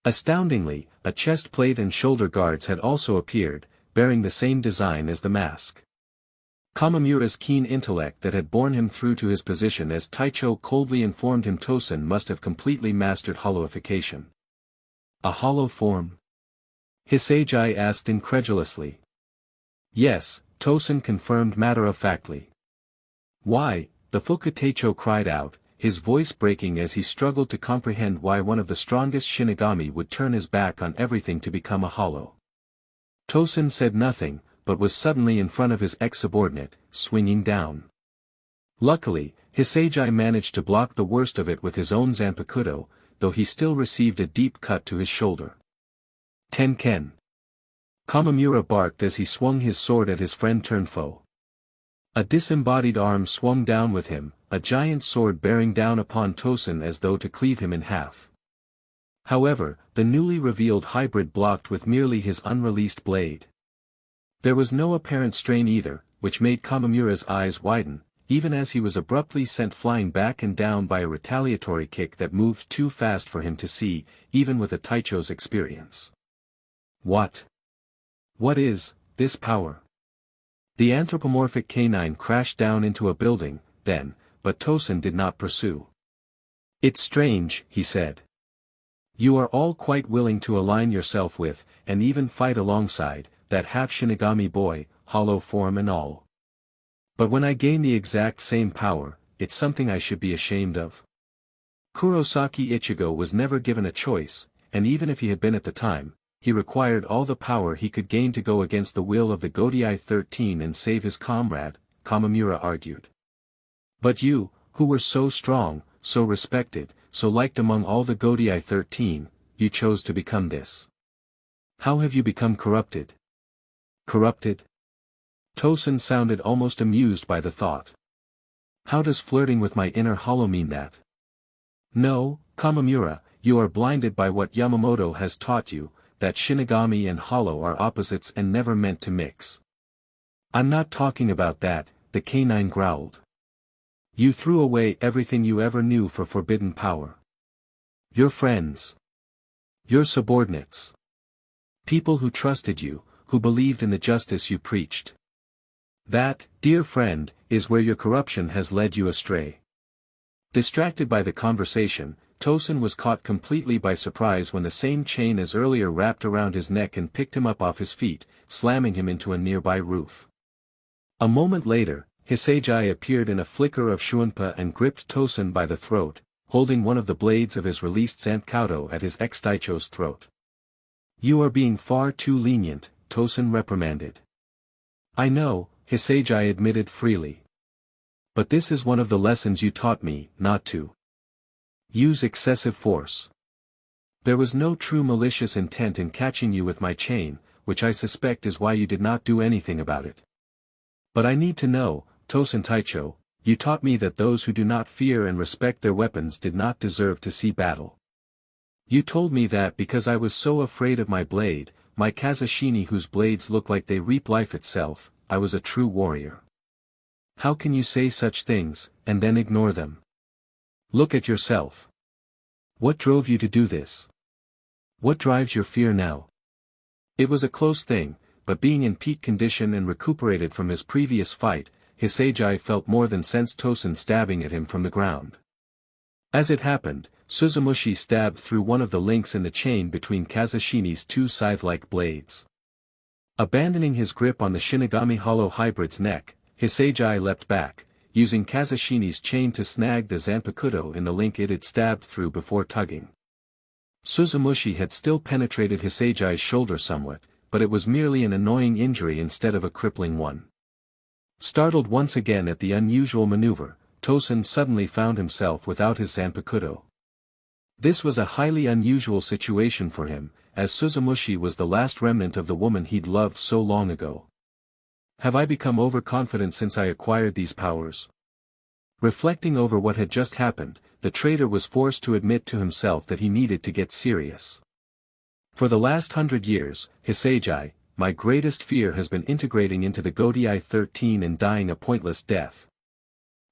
Astoundingly, a chest plate and shoulder guards had also appeared, bearing the same design as the mask. Kamamura's keen intellect that had borne him through to his position as Taicho coldly informed him Tosen must have completely mastered hollowification. A hollow form? Hisagi asked incredulously. Yes, Tosen confirmed matter-of-factly. Why? The Fukuteicho cried out, his voice breaking as he struggled to comprehend why one of the strongest Shinigami would turn his back on everything to become a hollow. Tosen said nothing, but was suddenly in front of his ex-subordinate, swinging down. Luckily, Hisagi managed to block the worst of it with his own Zanpakuto, though he still received a deep cut to his shoulder. Tenken. Kamamura barked as he swung his sword at his friend-turned-foe. A disembodied arm swung down with him, a giant sword bearing down upon Tosen as though to cleave him in half. However, the newly revealed hybrid blocked with merely his unreleased blade. There was no apparent strain either, which made Kamamura's eyes widen, even as he was abruptly sent flying back and down by a retaliatory kick that moved too fast for him to see, even with a Taicho's experience. What? What is this power? The anthropomorphic canine crashed down into a building, then, but Tosen did not pursue. It's strange, he said. You are all quite willing to align yourself with, and even fight alongside, that half-Shinigami boy, hollow form and all. But when I gain the exact same power, it's something I should be ashamed of. Kurosaki Ichigo was never given a choice, and even if he had been at the time, he required all the power he could gain to go against the will of the Godai 13 and save his comrade, Kamamura argued. But you, who were so strong, so respected, so liked among all the Godai 13, you chose to become this. How have you become corrupted? Corrupted? Tosen sounded almost amused by the thought. How does flirting with my inner hollow mean that? No, Kamamura, you are blinded by what Yamamoto has taught you, that Shinigami and hollow are opposites and never meant to mix. I'm not talking about that, the canine growled. You threw away everything you ever knew for forbidden power. Your friends. Your subordinates. People who trusted you, who believed in the justice you preached. That, dear friend, is where your corruption has led you astray. Distracted by the conversation, Tosen was caught completely by surprise when the same chain as earlier wrapped around his neck and picked him up off his feet, slamming him into a nearby roof. A moment later, Hisagi appeared in a flicker of Shuunpa and gripped Tosen by the throat, holding one of the blades of his released Zanpakuto at his ex-Taicho's throat. You are being far too lenient, Tosen reprimanded. I know, Hisagi admitted freely. But this is one of the lessons you taught me, not to use excessive force. There was no true malicious intent in catching you with my chain, which I suspect is why you did not do anything about it. But I need to know, Tosen Taicho, you taught me that those who do not fear and respect their weapons did not deserve to see battle. You told me that because I was so afraid of my blade, my Kazashini whose blades look like they reap life itself, I was a true warrior. How can you say such things, and then ignore them? Look at yourself. What drove you to do this? What drives your fear now? It was a close thing, but being in peak condition and recuperated from his previous fight, Hisagi felt more than sensed Tosen stabbing at him from the ground. As it happened, Suzumushi stabbed through one of the links in the chain between Kazashini's two scythe-like blades. Abandoning his grip on the Shinigami Hollow Hybrid's neck, Hisagi leapt back, using Kazashini's chain to snag the Zanpakuto in the link it had stabbed through before tugging. Suzumushi had still penetrated Hisagi's shoulder somewhat, but it was merely an annoying injury instead of a crippling one. Startled once again at the unusual maneuver, Tosen suddenly found himself without his Zanpakuto. This was a highly unusual situation for him, as Suzumushi was the last remnant of the woman he'd loved so long ago. Have I become overconfident since I acquired these powers? Reflecting over what had just happened, the traitor was forced to admit to himself that he needed to get serious. For the last 100 years, Hisagi, my greatest fear has been integrating into the Godei 13 and dying a pointless death.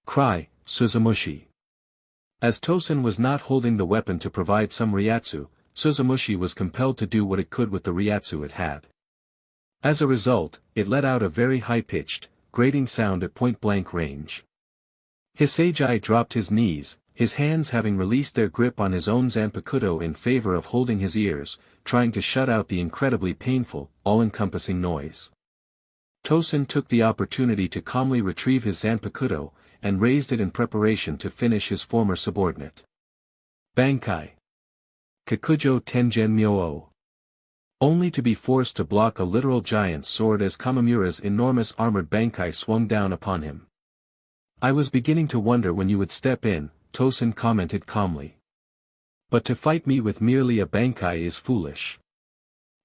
Cry, Suzumushi. As Tosen was not holding the weapon to provide some Ryatsu, Suzumushi was compelled to do what it could with the Ryatsu it had. As a result, it let out a very high-pitched, grating sound at point-blank range. Hisagi dropped his knees, his hands having released their grip on his own Zanpakuto in favor of holding his ears, trying to shut out the incredibly painful, all-encompassing noise. Tosen took the opportunity to calmly retrieve his Zanpakuto, and raised it in preparation to finish his former subordinate. Bankai. Kakujo Tengen Myo-o. Only to be forced to block a literal giant's sword as Kamamura's enormous armored Bankai swung down upon him. I was beginning to wonder when you would step in, Tosen commented calmly. But to fight me with merely a Bankai is foolish.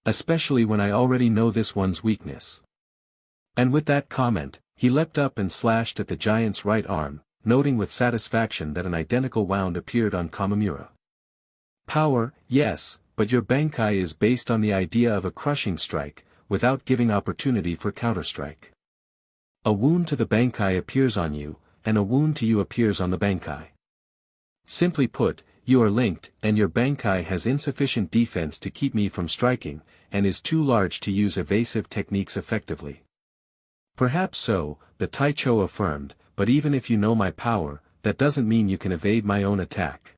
Especially when I already know this one's weakness. And with that comment, he leapt up and slashed at the giant's right arm, noting with satisfaction that an identical wound appeared on Kamamura. Power, yes, but your Bankai is based on the idea of a crushing strike, without giving opportunity for counterstrike. A wound to the Bankai appears on you, and a wound to you appears on the Bankai. Simply put, you are linked, and your Bankai has insufficient defense to keep me from striking, and is too large to use evasive techniques effectively. Perhaps so, the Taicho affirmed, but even if you know my power, that doesn't mean you can evade my own attack.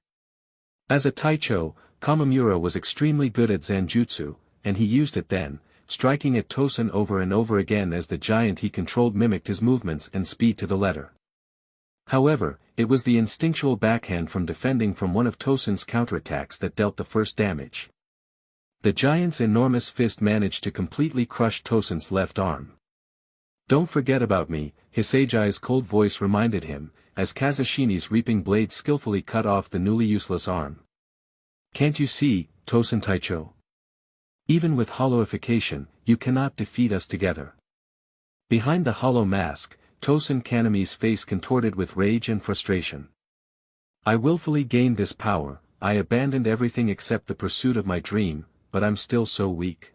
As a Taicho, Kamamura was extremely good at Zanjutsu, and he used it then, striking at Tosen over and over again as the giant he controlled mimicked his movements and speed to the letter. However, it was the instinctual backhand from defending from one of Tosen's counterattacks that dealt the first damage. The giant's enormous fist managed to completely crush Tosen's left arm. Don't forget about me, Hisagi's cold voice reminded him, as Kazashini's reaping blade skillfully cut off the newly useless arm. Can't you see, Tosen Taicho? Even with hollowification, you cannot defeat us together. Behind the hollow mask, Tosen Kanami's face contorted with rage and frustration. I willfully gained this power, I abandoned everything except the pursuit of my dream, but I'm still so weak.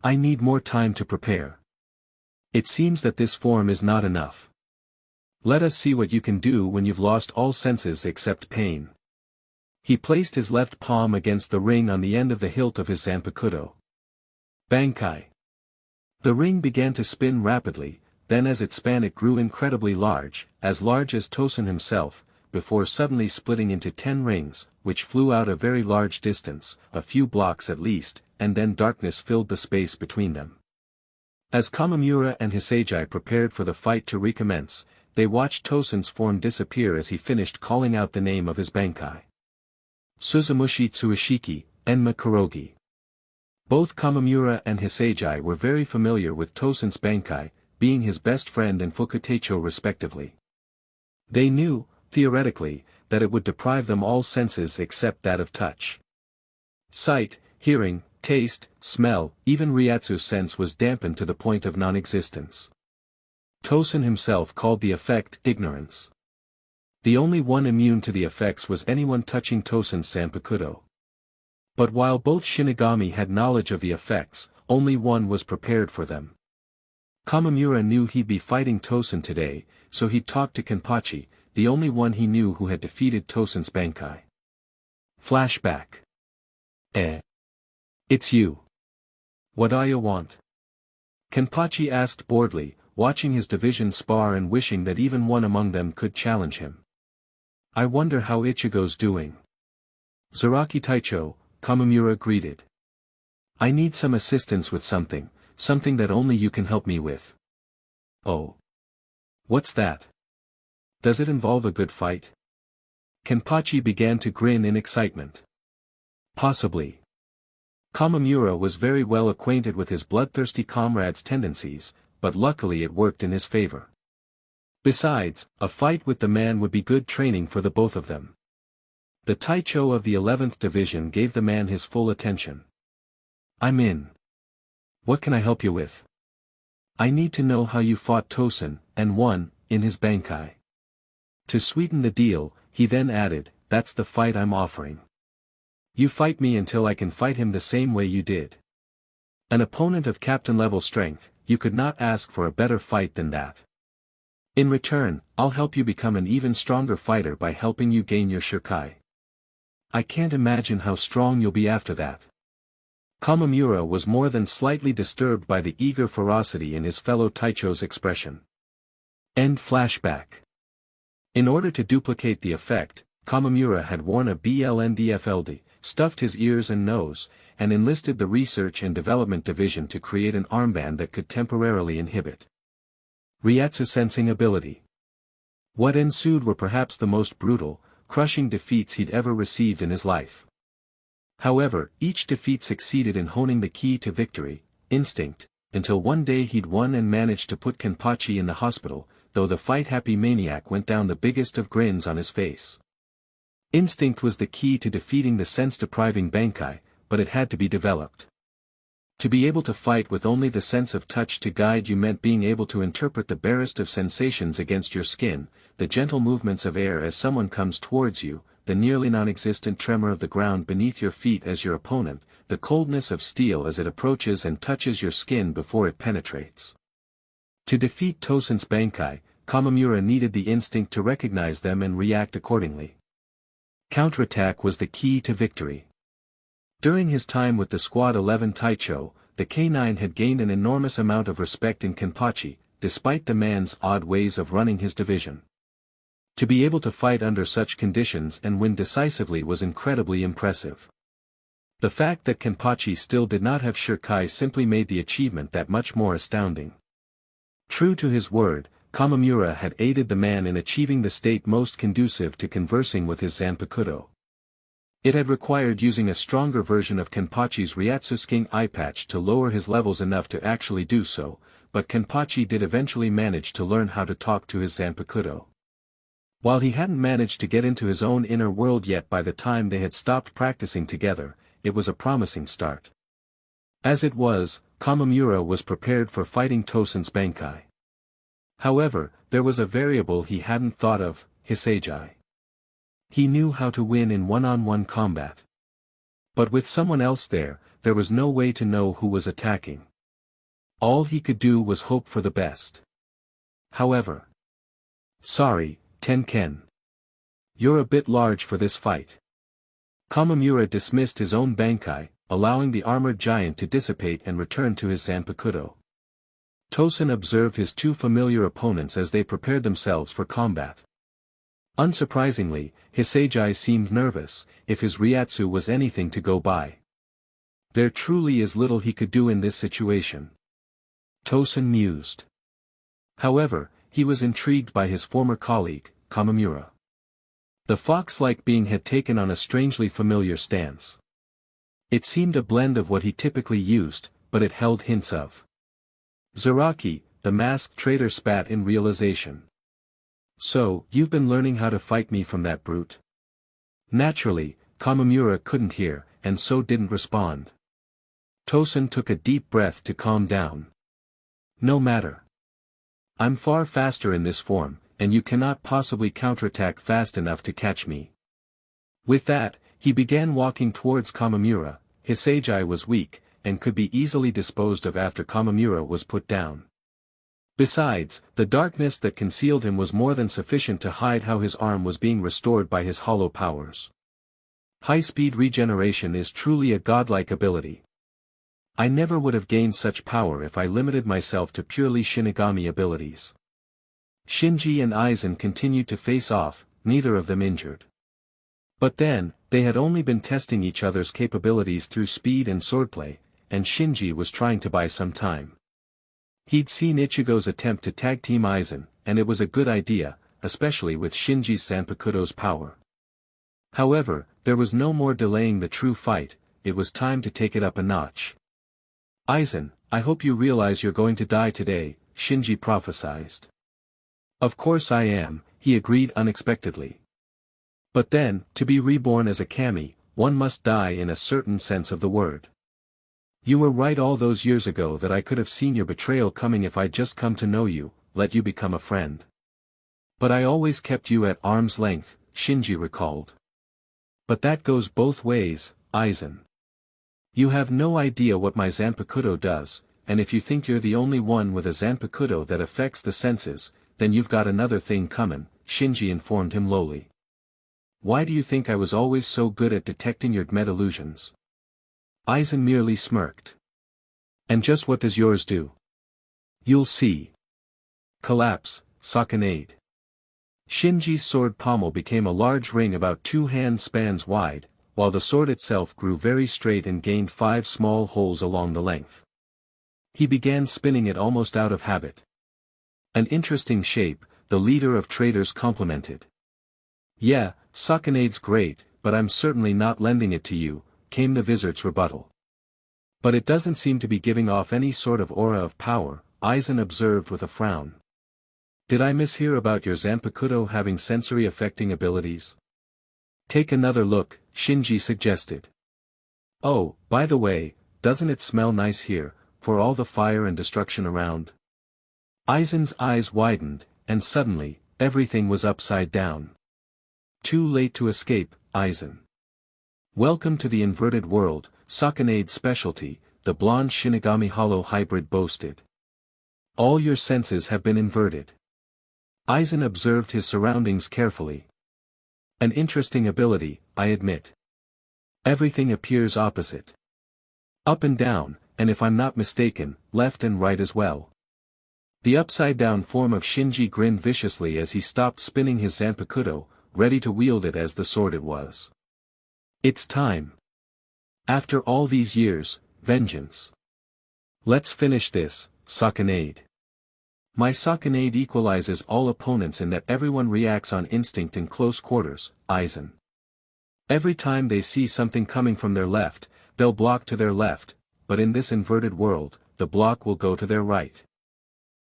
I need more time to prepare. It seems that this form is not enough. Let us see what you can do when you've lost all senses except pain. He placed his left palm against the ring on the end of the hilt of his Zanpakuto. Bankai. The ring began to spin rapidly, then as it span it grew incredibly large as Tosen himself, before suddenly splitting into 10 rings, which flew out a very large distance, a few blocks at least, and then darkness filled the space between them. As Kamamura and Hisagi prepared for the fight to recommence, they watched Tosen's form disappear as he finished calling out the name of his Bankai. Suzumushi Tsuishiki, Enma Kurogi. Both Kamamura and Hisagi were very familiar with Tosen's Bankai, being his best friend and Fukutecho respectively. They knew, theoretically, that it would deprive them all senses except that of touch. Sight, hearing, taste, smell, even Ryatsu's sense was dampened to the point of non-existence. Tosen himself called the effect ignorance. The only one immune to the effects was anyone touching Tosen's Zanpakuto. But while both Shinigami had knowledge of the effects, only one was prepared for them. Kamimura knew he'd be fighting Tosen today, so he'd talked to Kenpachi, the only one he knew who had defeated Tosen's Bankai. Flashback. It's you. What do you want? Kenpachi asked boredly, watching his division spar and wishing that even one among them could challenge him. I wonder how Ichigo's doing. Zaraki Taicho, Kamimura greeted. I need some assistance with something that only you can help me with. Oh. What's that? Does it involve a good fight? Kenpachi began to grin in excitement. Possibly. Kamimura was very well acquainted with his bloodthirsty comrade's tendencies, but luckily it worked in his favor. Besides, a fight with the man would be good training for the both of them. The Taicho of the 11th Division gave the man his full attention. I'm in. What can I help you with? I need to know how you fought Tosen, and won, in his Bankai. To sweeten the deal, he then added, that's the fight I'm offering. You fight me until I can fight him the same way you did. An opponent of captain-level strength, you could not ask for a better fight than that. In return, I'll help you become an even stronger fighter by helping you gain your Shirkai. I can't imagine how strong you'll be after that. Kamimura was more than slightly disturbed by the eager ferocity in his fellow Taicho's expression. End flashback. In order to duplicate the effect, Kamimura had worn a BLNDFLD, stuffed his ears and nose, and enlisted the Research and Development Division to create an armband that could temporarily inhibit Ryatsu sensing ability. What ensued were perhaps the most brutal, crushing defeats he'd ever received in his life. However, each defeat succeeded in honing the key to victory, instinct, until one day he'd won and managed to put Kenpachi in the hospital, though the fight-happy maniac went down the biggest of grins on his face. Instinct was the key to defeating the sense-depriving Bankai, but it had to be developed. To be able to fight with only the sense of touch to guide you meant being able to interpret the barest of sensations against your skin, the gentle movements of air as someone comes towards you, the nearly non-existent tremor of the ground beneath your feet as your opponent, the coldness of steel as it approaches and touches your skin before it penetrates. To defeat Tosen's Bankai, Kamimura needed the instinct to recognize them and react accordingly. Counterattack was the key to victory. During his time with the Squad 11 Taicho, the K9 had gained an enormous amount of respect in Kenpachi, despite the man's odd ways of running his division. To be able to fight under such conditions and win decisively was incredibly impressive. The fact that Kenpachi still did not have Shirkai simply made the achievement that much more astounding. True to his word, Kamimura had aided the man in achieving the state most conducive to conversing with his Zanpakuto. It had required using a stronger version of Kenpachi's Ryatsusking eye patch to lower his levels enough to actually do so, but Kenpachi did eventually manage to learn how to talk to his Zanpakuto. While he hadn't managed to get into his own inner world yet by the time they had stopped practicing together, it was a promising start. As it was, Kamimura was prepared for fighting Tosen's Bankai. However, there was a variable he hadn't thought of, Hiseigai. He knew how to win in one-on-one combat. But with someone else there was no way to know who was attacking. All he could do was hope for the best. However. Sorry, Tenken. You're a bit large for this fight. Kamimura dismissed his own Bankai, allowing the armored giant to dissipate and return to his Zanpakuto. Tosen observed his two familiar opponents as they prepared themselves for combat. Unsurprisingly, Hiseigai seemed nervous, if his Ryatsu was anything to go by. There truly is little he could do in this situation. Tosen mused. However, he was intrigued by his former colleague, Kamimura. The fox-like being had taken on a strangely familiar stance. It seemed a blend of what he typically used, but it held hints of Zaraki, the masked traitor spat in realization. So, you've been learning how to fight me from that brute? Naturally, Kamimura couldn't hear, and so didn't respond. Tosen took a deep breath to calm down. No matter. I'm far faster in this form, and you cannot possibly counterattack fast enough to catch me. With that, He began walking towards Kamamura. His Hisagi was weak, and could be easily disposed of after Kamamura was put down. Besides, the darkness that concealed him was more than sufficient to hide how his arm was being restored by his hollow powers. High-speed regeneration is truly a godlike ability. I never would have gained such power if I limited myself to purely Shinigami abilities. Shinji and Aizen continued to face off, neither of them injured. But then, they had only been testing each other's capabilities through speed and swordplay, and Shinji was trying to buy some time. He'd seen Ichigo's attempt to tag-team Aizen, and it was a good idea, especially with Shinji's Zanpakuto's power. However, there was no more delaying the true fight, it was time to take it up a notch. Aizen, I hope you realize you're going to die today, Shinji prophesied. Of course I am, he agreed unexpectedly. But then, to be reborn as a kami, one must die in a certain sense of the word. You were right all those years ago that I could have seen your betrayal coming if I'd just come to know you, let you become a friend. But I always kept you at arm's length, Shinji recalled. But that goes both ways, Aizen. You have no idea what my Zanpakuto does, and if you think you're the only one with a Zanpakuto that affects the senses, then you've got another thing comin', Shinji informed him lowly. Why do you think I was always so good at detecting your meta-illusions? Aizen merely smirked. And just what does yours do? You'll see. Collapse, Sakanade. Shinji's sword pommel became a large ring about 2 hand spans wide, while the sword itself grew very straight and gained 5 small holes along the length. He began spinning it almost out of habit. An interesting shape, the leader of traders complimented. Yeah, Sakanade's great, but I'm certainly not lending it to you, came the vizard's rebuttal. But it doesn't seem to be giving off any sort of aura of power, Aizen observed with a frown. Did I mishear about your Zanpakuto having sensory-affecting abilities? Take another look, Shinji suggested. Oh, by the way, doesn't it smell nice here, for all the fire and destruction around? Aizen's eyes widened, and suddenly, everything was upside down. Too late to escape, Aizen. Welcome to the inverted world, Sakanade's specialty, the blonde Shinigami Hollow hybrid boasted. All your senses have been inverted. Aizen observed his surroundings carefully. An interesting ability, I admit. Everything appears opposite. Up and down, and if I'm not mistaken, left and right as well. The upside-down form of Shinji grinned viciously as he stopped spinning his Zanpakuto, ready to wield it as the sword it was. It's time. After all these years, vengeance. Let's finish this, Sakanade. My Sakanade equalizes all opponents in that everyone reacts on instinct in close quarters, Aizen. Every time they see something coming from their left, they'll block to their left, but in this inverted world, the block will go to their right.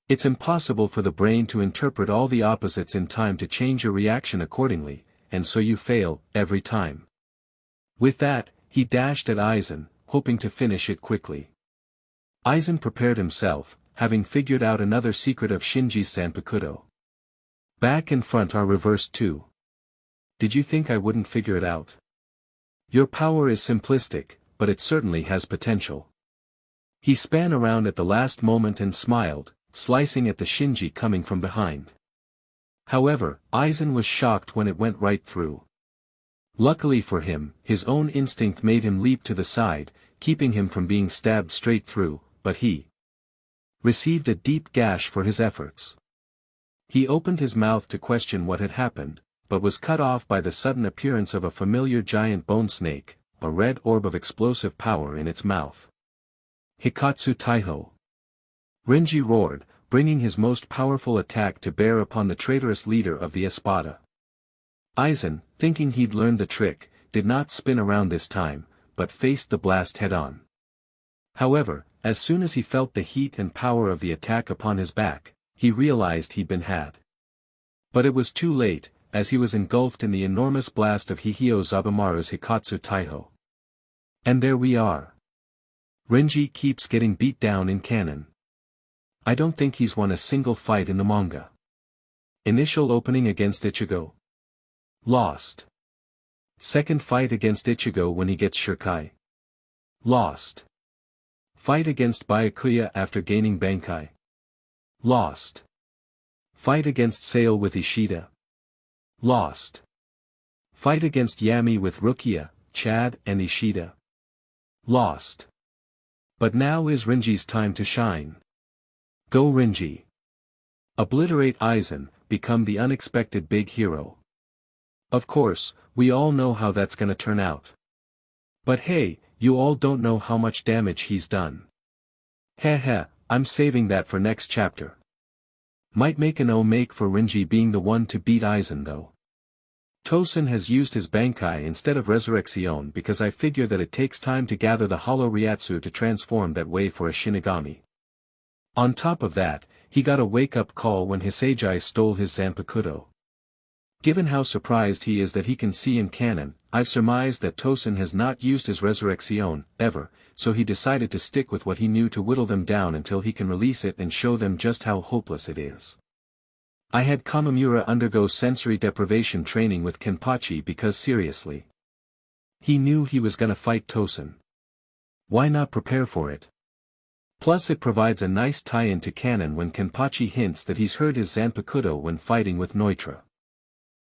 It's impossible for the brain to interpret all the opposites in time to change your reaction accordingly, and so you fail, every time. With that, he dashed at Aizen, hoping to finish it quickly. Aizen prepared himself, having figured out another secret of Shinji's Zanpakuto. Back and front are reversed too. Did you think I wouldn't figure it out? Your power is simplistic, but it certainly has potential. He span around at the last moment and smiled, slicing at the Shinji coming from behind. However, Aizen was shocked when it went right through. Luckily for him, his own instinct made him leap to the side, keeping him from being stabbed straight through, but he received a deep gash for his efforts. He opened his mouth to question what had happened, but was cut off by the sudden appearance of a familiar giant bone snake, a red orb of explosive power in its mouth. Hikatsu Taiho. Renji roared, bringing his most powerful attack to bear upon the traitorous leader of the Espada. Aizen, thinking he'd learned the trick, did not spin around this time, but faced the blast head-on. However, as soon as he felt the heat and power of the attack upon his back, he realized he'd been had. But it was too late, as he was engulfed in the enormous blast of Hihio Zabamaru's Hikatsu Taiho. And there we are. Renji keeps getting beat down in canon. I don't think he's won a single fight in the manga. Initial opening against Ichigo. Lost. Second fight against Ichigo when he gets Shirkai. Lost. Fight against Byakuya after gaining Bankai. Lost. Fight against Sale with Ishida. Lost. Fight against Yami with Rukia, Chad and Ishida. Lost. But now is Rinji's time to shine. Go Rinji. Obliterate Aizen, become the unexpected big hero. Of course, we all know how that's gonna turn out. But hey, you all don't know how much damage he's done. Heh, I'm saving that for next chapter. Might make an O-make for Rinji being the one to beat Aizen though. Tosen has used his Bankai instead of Resurrection because I figure that it takes time to gather the Hollow Ryatsu to transform that way for a Shinigami. On top of that, he got a wake-up call when Hisagi stole his Zanpakuto. Given how surprised he is that he can see in canon, I've surmised that Tosen has not used his Resurrection, ever, so he decided to stick with what he knew to whittle them down until he can release it and show them just how hopeless it is. I had Kamimura undergo sensory deprivation training with Kenpachi because seriously. He knew he was gonna fight Tosen. Why not prepare for it? Plus it provides a nice tie-in to canon when Kenpachi hints that he's heard his Zanpakuto when fighting with Neutra.